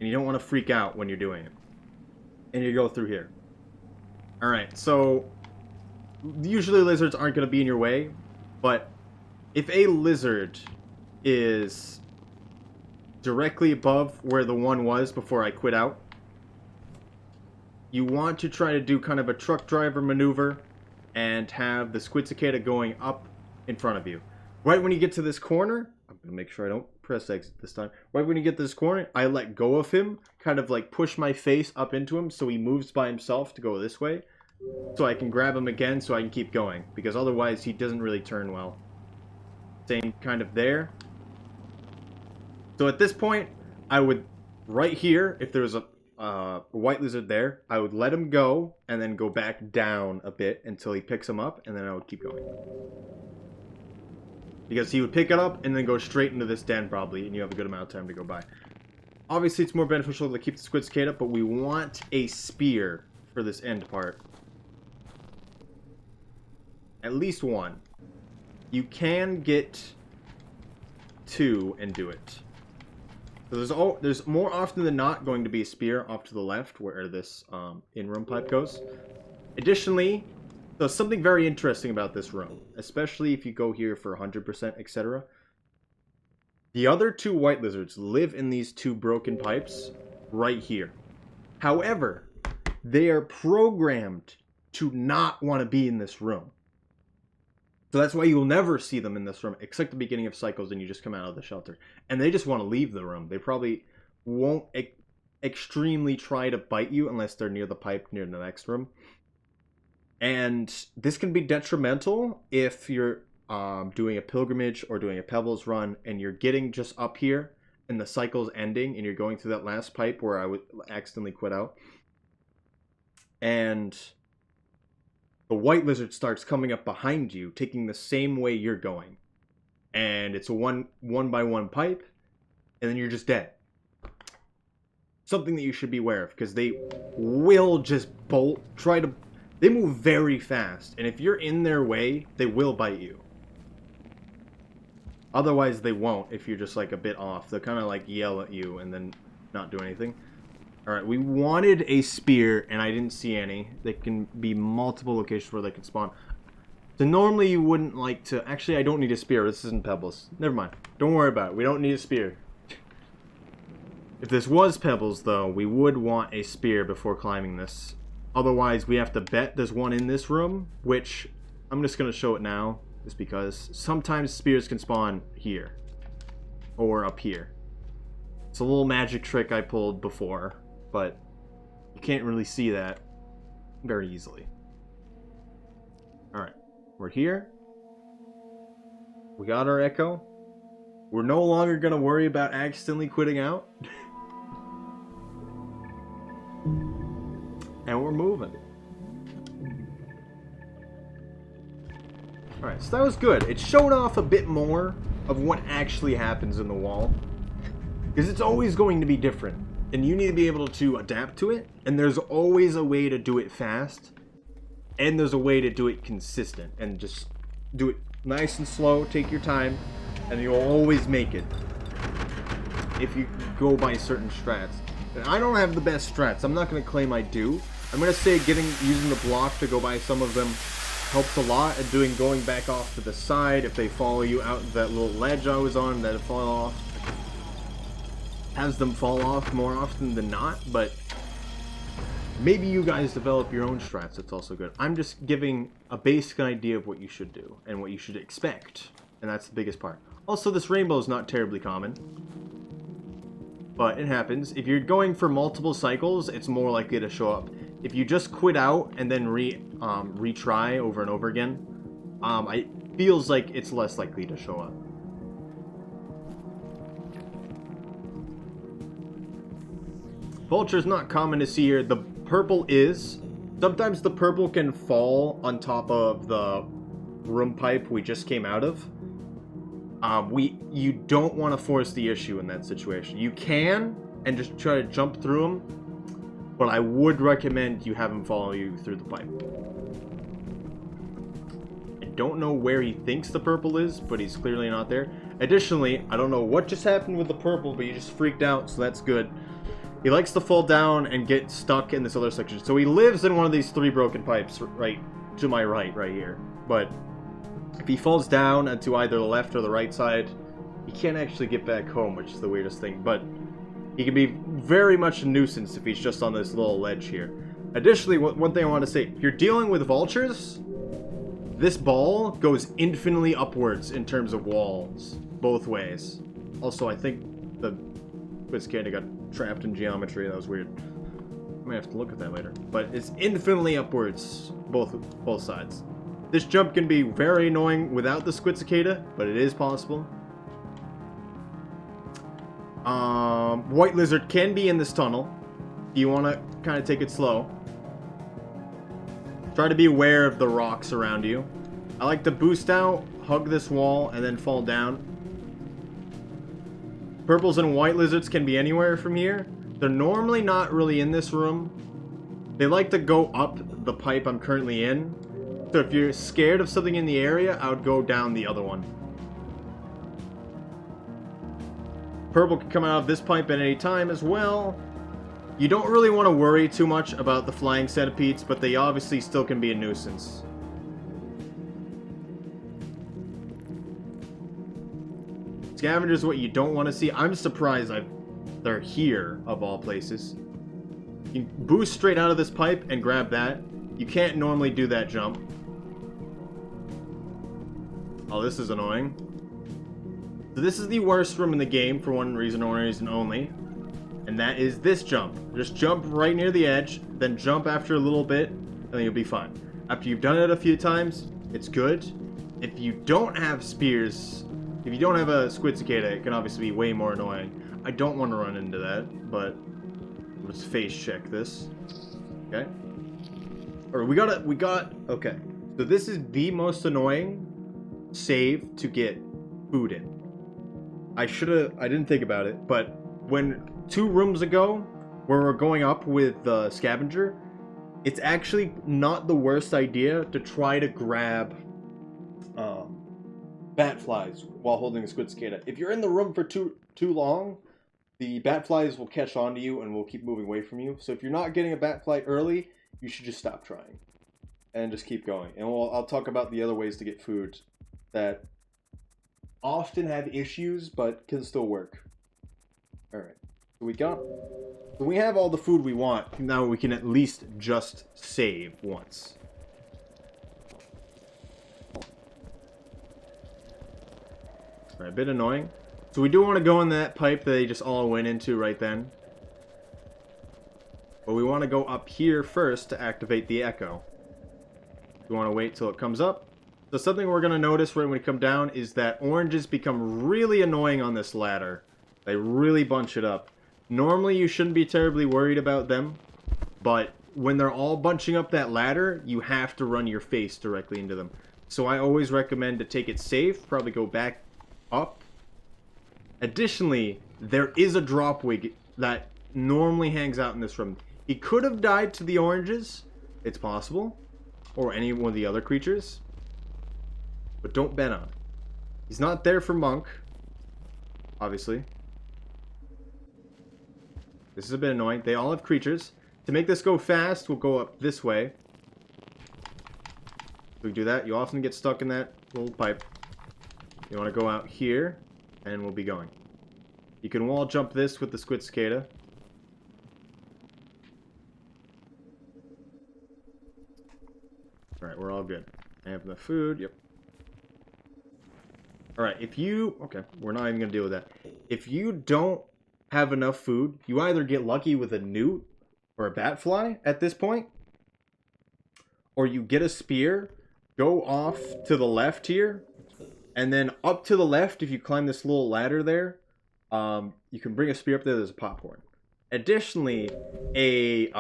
And you don't want to freak out when you're doing it. And you go through here. Alright, so... Usually lizards aren't going to be in your way, but if a lizard is directly above where the one was before I quit out, you want to try to do kind of a truck driver maneuver and have the squid cicada going up in front of you. Right when you get to this corner, I'm going to make sure I don't press exit this time. Right when you get to this corner, I let go of him, kind of like push my face up into him so he moves by himself to go this way. So I can grab him again so I can keep going. Because otherwise he doesn't really turn well. Same kind of there. So at this point, I would, right here, if there was a white lizard there, I would let him go and then go back down a bit until he picks him up, and then I would keep going. Because he would pick it up and then go straight into this den probably, and you have a good amount of time to go by. Obviously, it's more beneficial to keep the squid cicada, but we want a spear for this end part. At least one. You can get 2 and do it. So there's more often than not going to be a spear off to the left where this in-room pipe goes. Additionally, there's something very interesting about this room, especially if you go here for 100%, etc. The other 2 white lizards live in these 2 broken pipes right here. However, they are programmed to not want to be in this room. So that's why you'll never see them in this room, except the beginning of cycles and you just come out of the shelter. And they just want to leave the room. They probably won't extremely try to bite you unless they're near the pipe, near the next room. And this can be detrimental if you're doing a pilgrimage or doing a pebbles run and you're getting just up here and the cycle's ending and you're going through that last pipe where I would accidentally quit out. And the white lizard starts coming up behind you, taking the same way you're going. And it's a one by one pipe, and then you're just dead. Something that you should be aware of, because they will just they move very fast, and if you're in their way, they will bite you. Otherwise, they won't if you're just like a bit off. They'll kind of like yell at you and then not do anything. Alright, we wanted a spear, and I didn't see any. There can be multiple locations where they can spawn. So normally you wouldn't like to... Actually, I don't need a spear. This isn't Pebbles. Never mind. Don't worry about it. We don't need a spear. If this was Pebbles, though, we would want a spear before climbing this. Otherwise, we have to bet there's one in this room, which I'm just going to show it now, just because sometimes spears can spawn here. Or up here. It's a little magic trick I pulled before. But you can't really see that very easily. Alright, we're here. We got our echo. We're no longer going to worry about accidentally quitting out. And we're moving. Alright, so that was good. It showed off a bit more of what actually happens in the wall. Because it's always going to be different. And you need to be able to adapt to it. And there's always a way to do it fast. And there's a way to do it consistent. And just do it nice and slow. Take your time. And you'll always make it. If you go by certain strats. And I don't have the best strats. I'm not going to claim I do. I'm going to say using the block to go by some of them helps a lot. And going back off to the side. If they follow you out that little ledge I was on, that fall off. Has them fall off more often than not, but maybe you guys develop your own strats. That's also good. I'm just giving a basic idea of what you should do and what you should expect, and that's the biggest part. Also, this rainbow is not terribly common, but it happens. If you're going for multiple cycles, it's more likely to show up. If you just quit out and then retry over and over again, it feels like it's less likely to show up. Vulture is not common to see here. The purple is. Sometimes the purple can fall on top of the room pipe we just came out of. You don't want to force the issue in that situation. You can, and just try to jump through them, but I would recommend you have him follow you through the pipe. I don't know where he thinks the purple is, but he's clearly not there. Additionally, I don't know what just happened with the purple, but you just freaked out, so that's good. He likes to fall down and get stuck in this other section. So he lives in one of these 3 broken pipes right to my right here. But if he falls down onto either the left or the right side, he can't actually get back home, which is the weirdest thing. But he can be very much a nuisance if he's just on this little ledge here. Additionally, one thing I want to say, if you're dealing with vultures, this ball goes infinitely upwards in terms of walls, both ways. Also, I think the cicada got trapped in geometry. That was weird. I might have to look at that later. But it's infinitely upwards, both sides. This jump can be very annoying without the squid cicada, but it is possible. White lizard can be in this tunnel. You want to kind of take it slow. Try to be aware of the rocks around you. I like to boost out, hug this wall, and then fall down. Purples and white lizards can be anywhere from here. They're normally not really in this room. They like to go up the pipe I'm currently in. So if you're scared of something in the area, I would go down the other one. Purple can come out of this pipe at any time as well. You don't really want to worry too much about the flying centipedes, but they obviously still can be a nuisance. Scavengers is what you don't want to see. I'm surprised they're here, of all places. You can boost straight out of this pipe and grab that. You can't normally do that jump. Oh, this is annoying. So this is the worst room in the game for one reason only. And that is this jump. Just jump right near the edge, then jump after a little bit, and then you'll be fine. After you've done it a few times, it's good. If you don't have spears, if you don't have a squid cicada, it can obviously be way more annoying. I don't want to run into that, but let's face check this. Okay. Or we got, okay. So this is the most annoying save to get food in. I didn't think about it, but when 2 rooms ago, where we're going up with the scavenger, it's actually not the worst idea to try to grab bat flies while holding a squid cicada. If you're in the room for too long, the bat flies will catch on to you and will keep moving away from you. So if you're not getting a bat fly early, you should just stop trying and just keep going. And I'll talk about the other ways to get food that often have issues but can still work. All right. So we have all the food we want. Now we can at least just save once. All right, a bit annoying. So we do want to go in that pipe that they just all went into right then. But we want to go up here first to activate the echo. We want to wait till it comes up. So something we're going to notice when we come down is that oranges become really annoying on this ladder. They really bunch it up. Normally you shouldn't be terribly worried about them, but when they're all bunching up that ladder, you have to run your face directly into them. So I always recommend to take it safe, probably go back up. Additionally, there is a drop wig that normally hangs out in this room. He could have died to the oranges, it's possible, or any one of the other creatures, but don't bet on it. He's not there for Monk, obviously. This is a bit annoying. They all have creatures. To make this go fast, we'll go up this way. If we do that, you often get stuck in that little pipe. You want to go out here, and we'll be going. You can wall jump this with the squid cicada. Alright, we're all good. I have enough food. Yep. Alright, okay, we're not even going to deal with that. If you don't have enough food, you either get lucky with a newt or a bat fly at this point, or you get a spear, go off to the left here, and then up to the left, if you climb this little ladder there, you can bring a spear up there. There's a popcorn. Additionally, a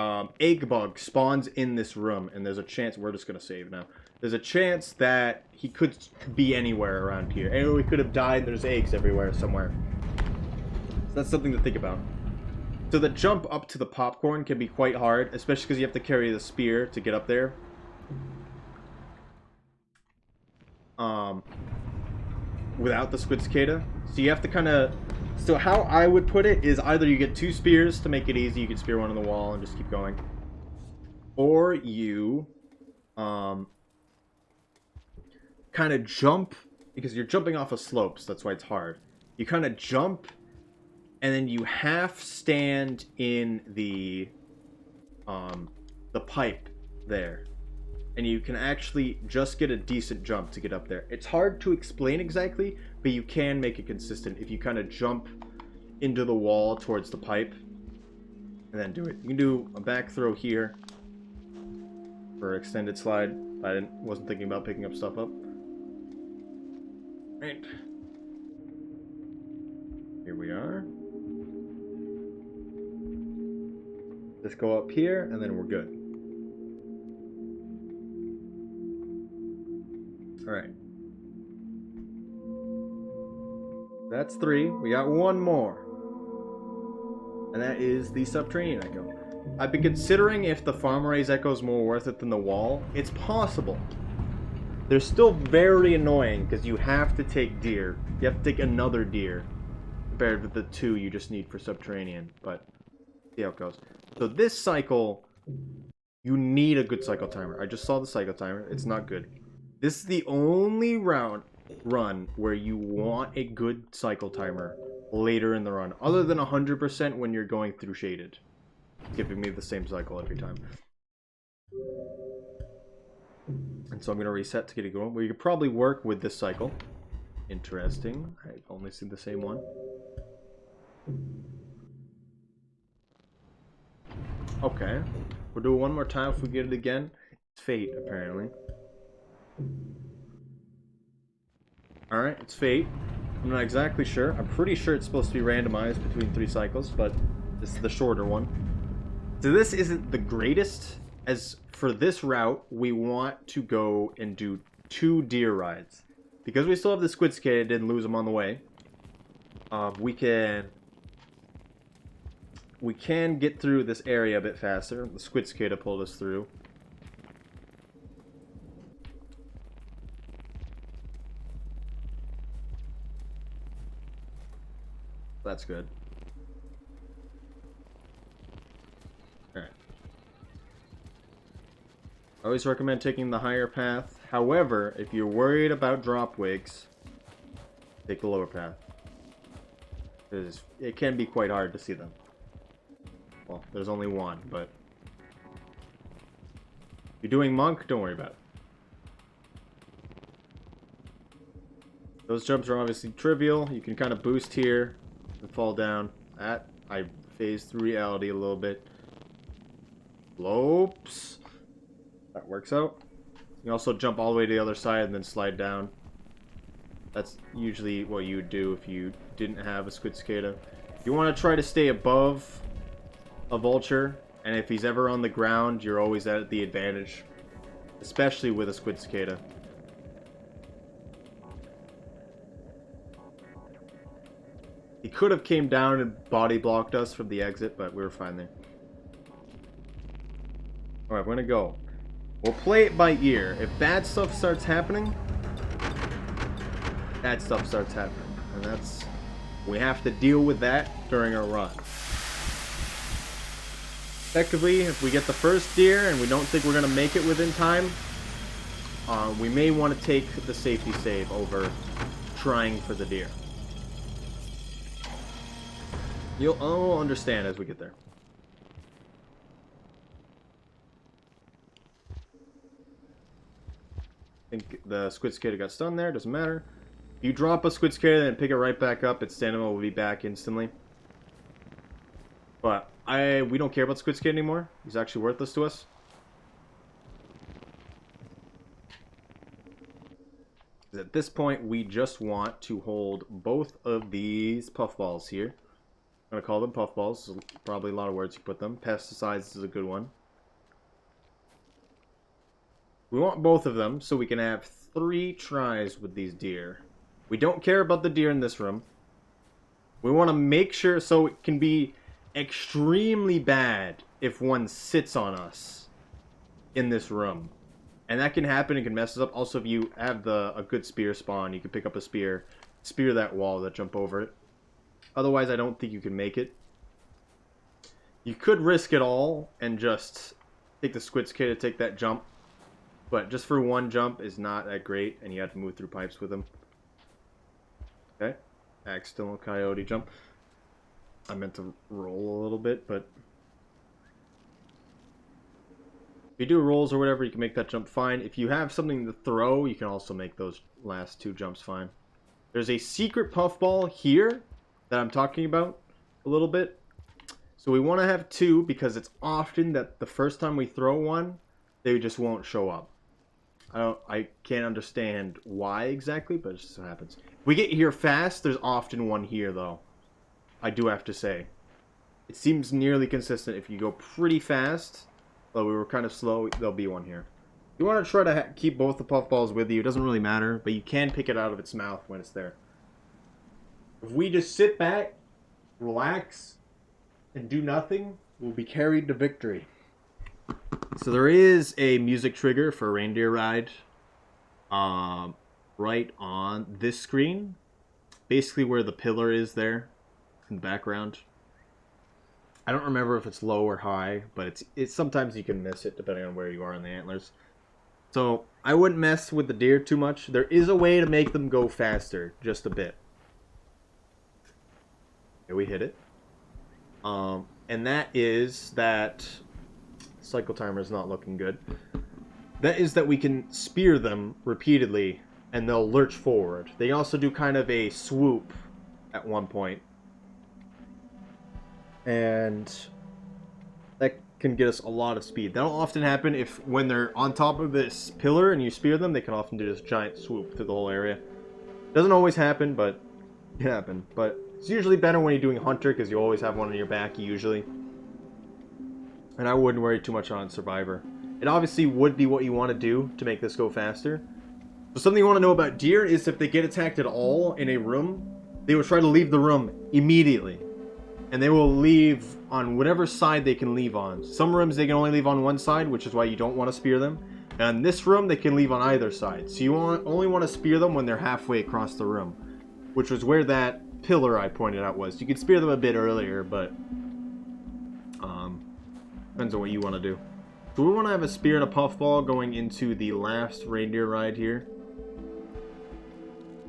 egg bug spawns in this room, and there's a chance, we're just going to save now, there's a chance that he could be anywhere around here. And we could have died, there's eggs everywhere somewhere. So that's something to think about. So the jump up to the popcorn can be quite hard, especially because you have to carry the spear to get up there. Without the squid cicada. So you have to kind of... So how I would put it is either you get 2 spears to make it easy. You can spear one on the wall and just keep going. Or you kind of jump, because you're jumping off of slopes, that's why it's hard. You kind of jump, and then you half stand in the pipe there. And you can actually just get a decent jump to get up there. It's hard to explain exactly, but you can make it consistent if you kind of jump into the wall towards the pipe and then do it. You can do a back throw here for extended slide. I wasn't thinking about picking up stuff up. Right. Here we are. Just go up here and then we're good. Alright. That's 3. We got one more. And that is the Subterranean Echo. I've been considering if the farm raised echo is more worth it than the wall. It's possible. They're still very annoying because you have to take deer. You have to take another deer compared with the 2 you just need for Subterranean. But see how it goes. So this cycle, you need a good cycle timer. I just saw the cycle timer. It's not good. This is the only run where you want a good cycle timer later in the run, other than 100% when you're going through shaded, giving me the same cycle every time. And so I'm going to reset to get it going. We could probably work with this cycle. Interesting. I only see the same one. Okay. We'll do it one more time if we get it again. It's fate, apparently. Alright, it's fate. I'm not exactly sure. I'm pretty sure it's supposed to be randomized between 3 cycles, but this is the shorter one. So this isn't the greatest. As for this route, we want to go and do 2 deer rides. Because we still have the squid cicada, didn't lose them on the way. We can get through this area a bit faster. The squid cicada pulled us through. That's good. Alright. I always recommend taking the higher path. However, if you're worried about drop wigs, take the lower path. Because it can be quite hard to see them. Well, there's only one, but if you're doing monk, don't worry about it. Those jumps are obviously trivial. You can kind of boost here and fall down. That I phased through reality a little bit. Slopes. That works out. You can also jump all the way to the other side and then slide down. That's usually what you would do if you didn't have a squid cicada. You want to try to stay above a vulture, and if he's ever on the ground, you're always at the advantage, especially with a squid cicada. He could have came down and body blocked us from the exit, but we were fine there. Alright, we're gonna go. We'll play it by ear. If bad stuff starts happening, bad stuff starts happening. And that's... we have to deal with that during our run. Effectively, if we get the first deer and we don't think we're going to make it within time, we may want to take the safety save over trying for the deer. You'll understand as we get there. I think the squid cicada got stunned there, doesn't matter. If you drop a squid cicada and pick it right back up, its stamina will be back instantly. But we don't care about the squid cicada anymore. He's actually worthless to us. At this point, we just want to hold both of these puffballs here. I'm going to call them puffballs. There's probably a lot of words you put them. Pesticides is a good one. We want both of them so we can have 3 tries with these deer. We don't care about the deer in this room. We want to make sure so it can be extremely bad if one sits on us in this room. And that can happen and can mess us up. Also, if you have a good spear spawn, you can pick up a spear, spear that wall, that jump over it. Otherwise, I don't think you can make it. You could risk it all and just take the squid cicada, take that jump. But just for one jump is not that great, and you have to move through pipes with them. Okay. Accidental coyote jump. I meant to roll a little bit, but if you do rolls or whatever, you can make that jump fine. If you have something to throw, you can also make those last two jumps fine. There's a secret puffball here that I'm talking about a little bit. So we want to have two because it's often that the first time we throw one, they just won't show up. I can't understand why exactly, but it just so happens. If we get here fast, there's often one here though. I do have to say. It seems nearly consistent. If you go pretty fast, though we were kind of slow, there'll be one here. You want to try to keep both the puffballs with you. It doesn't really matter, but you can pick it out of its mouth when it's there. If we just sit back, relax, and do nothing, we'll be carried to victory. So there is a music trigger for a reindeer ride right on this screen. Basically where the pillar is there in the background. I don't remember if it's low or high, but it's sometimes you can miss it depending on where you are in the antlers. So I wouldn't mess with the deer too much. There is a way to make them go faster, just a bit. Okay, we hit it. And that is that cycle timer is not looking good. That is that we can spear them repeatedly and they'll lurch forward. They also do kind of a swoop at one point. And that can get us a lot of speed. That'll often happen when they're on top of this pillar and you spear them, they can often do this giant swoop through the whole area. Doesn't always happen, but it can happen. But it's usually better when you're doing Hunter because you always have one on your back, usually. And I wouldn't worry too much on Survivor. It obviously would be what you want to do to make this go faster. So something you want to know about deer is if they get attacked at all in a room, they will try to leave the room immediately. And they will leave on whatever side they can leave on. Some rooms they can only leave on one side, which is why you don't want to spear them. And in this room, they can leave on either side. So you only want to spear them when they're halfway across the room. Which was where that pillar I pointed out was. You could spear them a bit earlier, but depends on what you want to do. So we want to have a spear and a puffball going into the last reindeer ride here.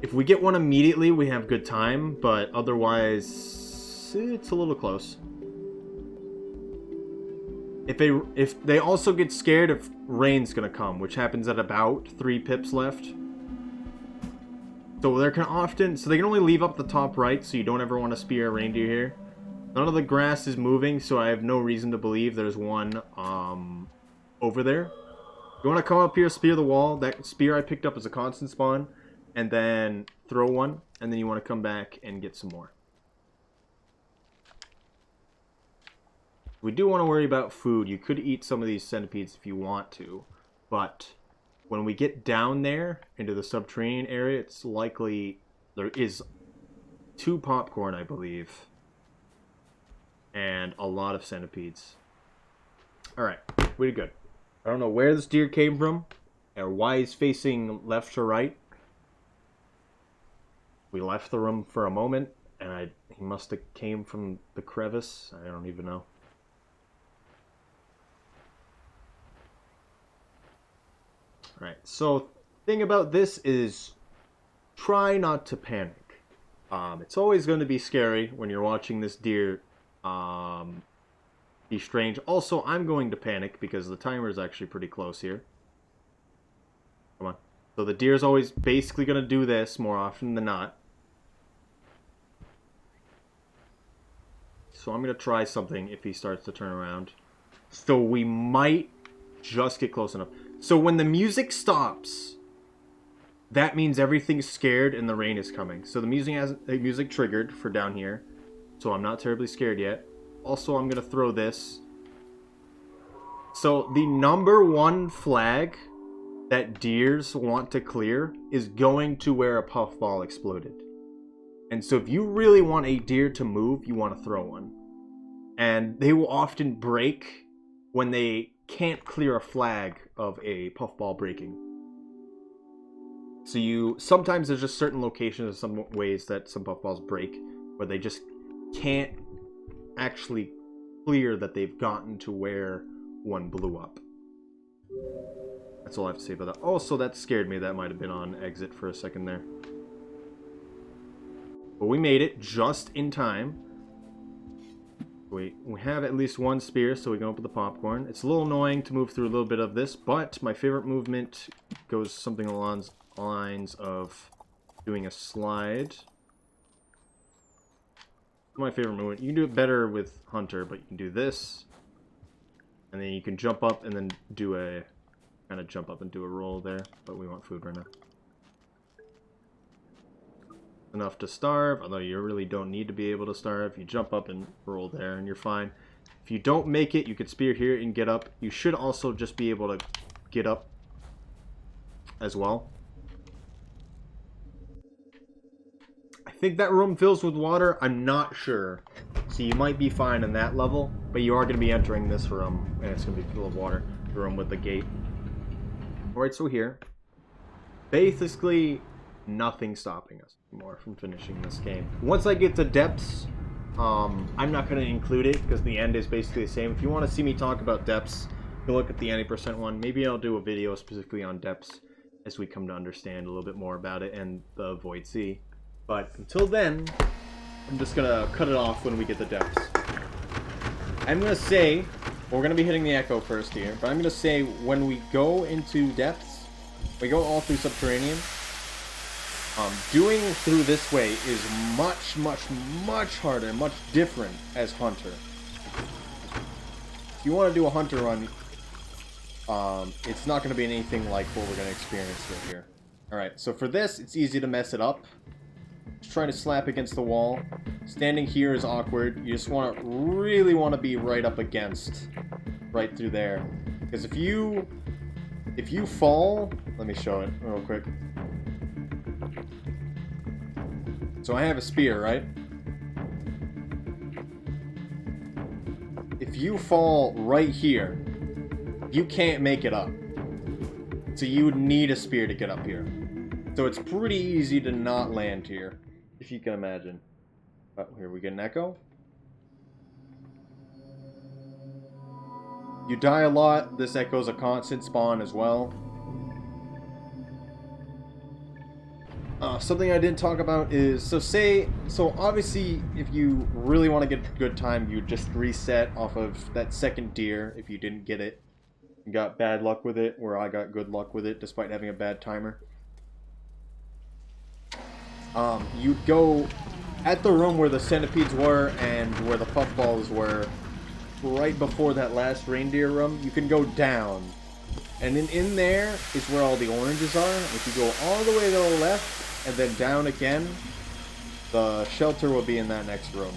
If we get one immediately, we have good time, but otherwise, it's a little close. If they also get scared if rain's gonna come, which happens at about 3 pips left. So they can only leave up the top right, so you don't ever want to spear a reindeer here. None of the grass is moving, so I have no reason to believe there's one over there. You want to come up here, spear the wall. That spear I picked up as a constant spawn, and then throw one, and then you want to come back and get some more. We do want to worry about food. You could eat some of these centipedes if you want to, but when we get down there into the subterranean area, it's likely there is 2 popcorn, I believe, and a lot of centipedes. Alright, we did good. I don't know where this deer came from, or why he's facing left to right. We left the room for a moment, and he must have came from the crevice. I don't even know. Alright, so thing about this is try not to panic. It's always going to be scary when you're watching this deer be strange. Also, I'm going to panic because the timer is actually pretty close here. Come on. So the deer's always basically going to do this more often than not. So I'm going to try something if he starts to turn around. So we might just get close enough. So when the music stops, that means everything's scared and the rain is coming. So the music triggered for down here. So I'm not terribly scared yet. Also, I'm going to throw this. So the number 1 flag that deers want to clear is going to where a puffball exploded. And so if you really want a deer to move, you want to throw one. And they will often break when they can't clear a flag of a puffball breaking. So sometimes there's just certain locations, some ways that some puffballs break, where they just can't actually clear that they've gotten to where one blew up. That's all I have to say about that. Also, that scared me. That might have been on exit for a second there. But we made it just in time. We have at least one spear, so we can open the popcorn. It's a little annoying to move through a little bit of this, but my favorite movement goes something along the lines of doing a slide. My favorite movement. You can do it better with Hunter, but you can do this. And then you can jump up and then do a... kind of jump up and do a roll there, but we want food right now. Enough to starve, although you really don't need to be able to starve. You jump up and roll there and you're fine. If you don't make it, you could spear here and get up. You should also just be able to get up as well. I think that room fills with water. I'm not sure. So you might be fine in that level, but you are going to be entering this room and it's going to be full of water. The room with the gate. Alright, so here. Basically, nothing stopping us anymore from finishing this game. Once I get to depths, I'm not going to include it because the end is basically the same. If you want to see me talk about depths, you look at the 90% one. Maybe I'll do a video specifically on depths as we come to understand a little bit more about it and the Void Sea. But until then, I'm just going to cut it off when we get to depths. I'm going to say, we're going to be hitting the Echo first here, but I'm going to say when we go into depths, we go all through Subterranean. Doing through this way is much, much, much harder and much different as Hunter. If you want to do a Hunter run, it's not going to be anything like what we're going to experience right here. Alright, so for this, it's easy to mess it up. Just trying to slap against the wall. Standing here is awkward. You just really want to be right up against, right through there. Because if you fall, let me show it real quick. So I have a spear, right? If you fall right here, you can't make it up. So you would need a spear to get up here. So it's pretty easy to not land here, if you can imagine. Oh, here we get an echo. You die a lot, this echo's a constant spawn as well. Something I didn't talk about is, so obviously if you really want to get a good time, you just reset off of that second deer if you didn't get it. You got bad luck with it, where I got good luck with it despite having a bad timer. You'd go at the room where the centipedes were and where the puffballs were, right before that last reindeer room. You can go down, and in there is where all the oranges are. If you go all the way to the left and then down again, the shelter will be in that next room.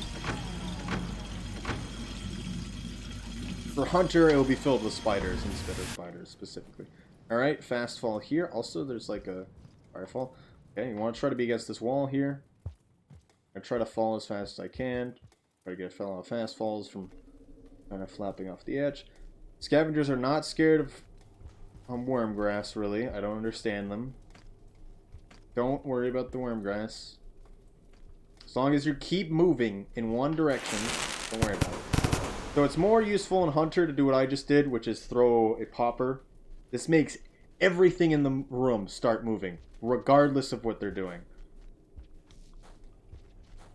For Hunter, it will be filled with spiders instead of spiders specifically. Alright, fast fall here. Also, there's like a firefall. Okay, you want to try to be against this wall here. I try to fall as fast as I can. Try to get a fell on fast falls from kind of flapping off the edge. Scavengers are not scared of worm grass, really. I don't understand them. Don't worry about the worm grass. As long as you keep moving in one direction, don't worry about it. So it's more useful in Hunter to do what I just did, which is throw a popper. This makes everything in the room start moving, regardless of what they're doing.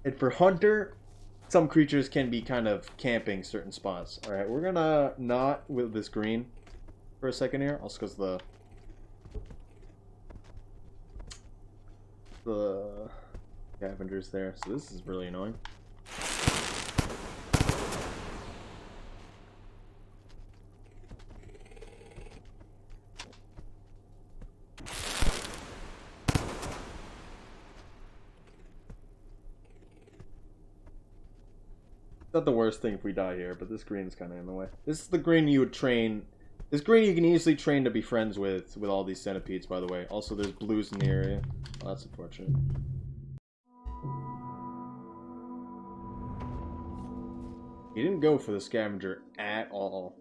And for Hunter, some creatures can be kind of camping certain spots. Alright, we're gonna not with this green for a second here, also because the scavengers there, so this is really annoying. Not the worst thing if we die here, but this green is kind of in the way. This is the green you would train. This green you can easily train to be friends with all these centipedes, by the way. Also, there's blues in the area. Oh, that's unfortunate. He didn't go for the scavenger at all.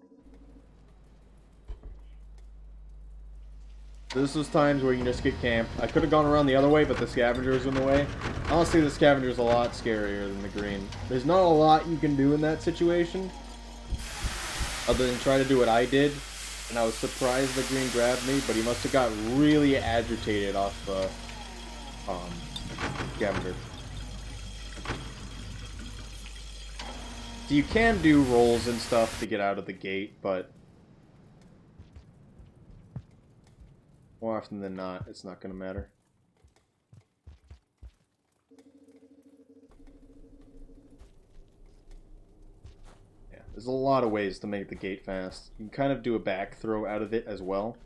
This was times where you can just get camped. I could have gone around the other way, but the scavenger was in the way. Honestly, the scavenger is a lot scarier than the green. There's not a lot you can do in that situation, other than try to do what I did, And I was surprised the green grabbed me, but he must have got really agitated off the scavenger. So you can do rolls and stuff to get out of the gate, but more often than not, it's not going to matter. Yeah, there's a lot of ways to make the gate fast. You can kind of do a back throw out of it as well.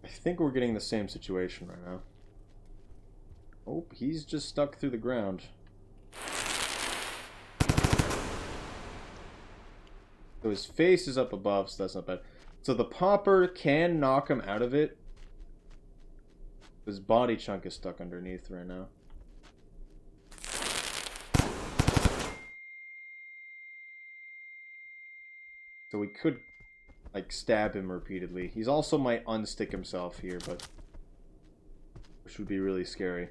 I think we're getting the same situation right now. Oh, he's just stuck through the ground. So his face is up above, so that's not bad. So the popper can knock him out of it. His body chunk is stuck underneath right now. So we could, like, stab him repeatedly. He's also might unstick himself here, but which would be really scary.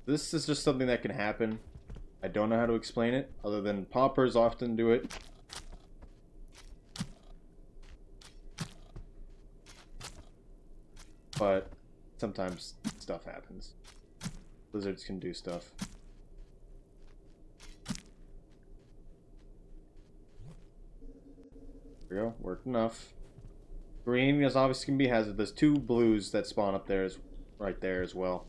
This is just something that can happen. I don't know how to explain it, other than poppers often do it. But sometimes stuff happens. Lizards can do stuff. There we go, worked enough. Green is obviously going to be hazard. There's two blues that spawn up there, right there as well.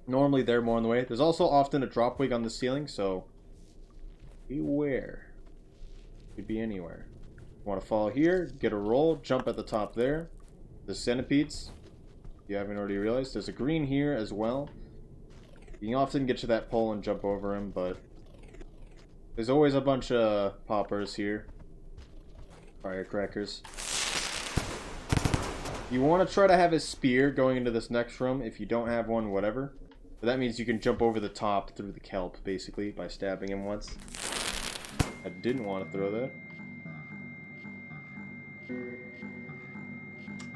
Normally they're more in the way. There's also often a drop wig on the ceiling, so beware. Could be anywhere. Want to follow here, get a roll, jump at the top there. The centipedes, if you haven't already realized, there's a green here as well. You can often get to that pole and jump over him, but there's always a bunch of poppers here. Firecrackers. You want to try to have a spear going into this next room. If you don't have one, whatever. But that means you can jump over the top through the kelp, basically, by stabbing him once. I didn't want to throw that.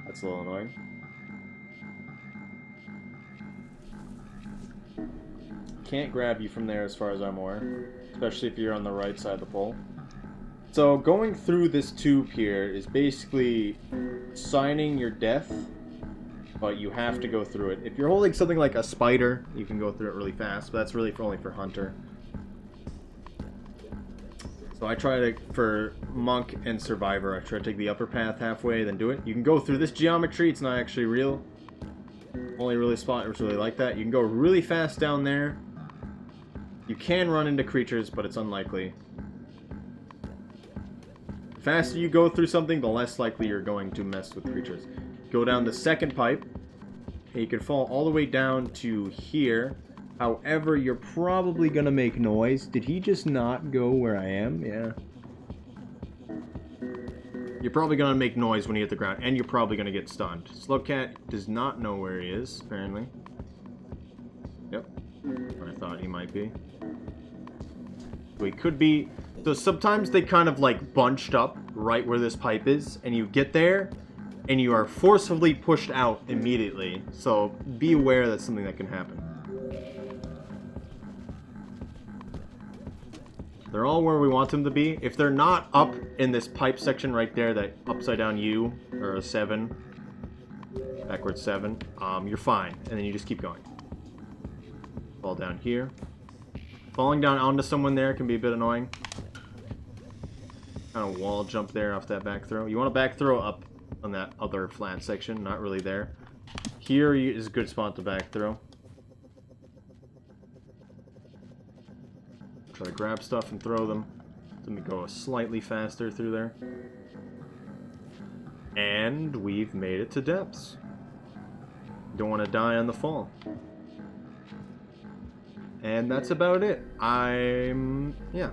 That's a little annoying. Can't grab you from there as far as I'm aware. Especially if you're on the right side of the pole. So going through this tube here is basically signing your death, but you have to go through it. If you're holding something like a spider, you can go through it really fast, but that's really only for hunter. So I try to, for monk and survivor, I try to take the upper path halfway, then do it. You can go through this geometry, it's not actually real. Only really spotters really like that. You can go really fast down there. You can run into creatures, but it's unlikely. The faster you go through something, the less likely you're going to mess with creatures. Go down the second pipe, and you can fall all the way down to here. However, you're probably going to make noise. Did he just not go where I am? Yeah. You're probably going to make noise when you hit the ground, and you're probably going to get stunned. Slowcat does not know where he is, apparently. Yep. I thought he might be. So he could be... So sometimes they kind of like bunched up right where this pipe is, and you get there, and you are forcibly pushed out immediately. So be aware that's something that can happen. They're all where we want them to be. If they're not up in this pipe section right there, that upside down U, or a 7, backwards 7, you're fine. And then you just keep going. Fall down here. Falling down onto someone there can be a bit annoying. Kind of wall jump there off that back throw. You want to back throw up on that other flat section, not really there. Here is a good spot to back throw. Try to grab stuff and throw them. Let me go slightly faster through there. And we've made it to depths. Don't want to die on the fall. And that's about it. Yeah.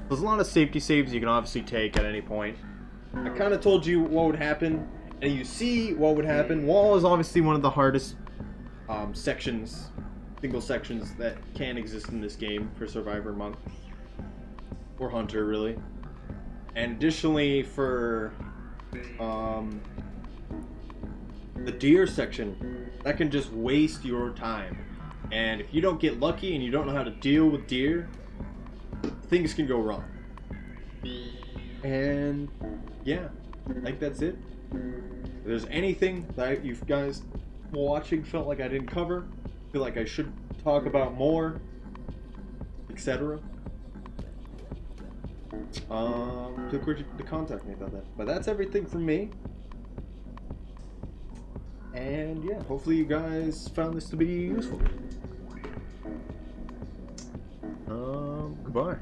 There's a lot of safety saves you can obviously take at any point. I kind of told you what would happen, and you see what would happen. Wall is obviously one of the hardest sections single sections that can exist in this game for Survivor Month. Or Hunter, really. And additionally, for the deer section, that can just waste your time. And if you don't get lucky and you don't know how to deal with deer, things can go wrong. And yeah, I think that's it. If there's anything that you guys watching felt like I didn't cover, feel like I should talk about more, etc., feel free to contact me about that. But that's everything from me. And yeah, hopefully you guys found this to be useful. Goodbye.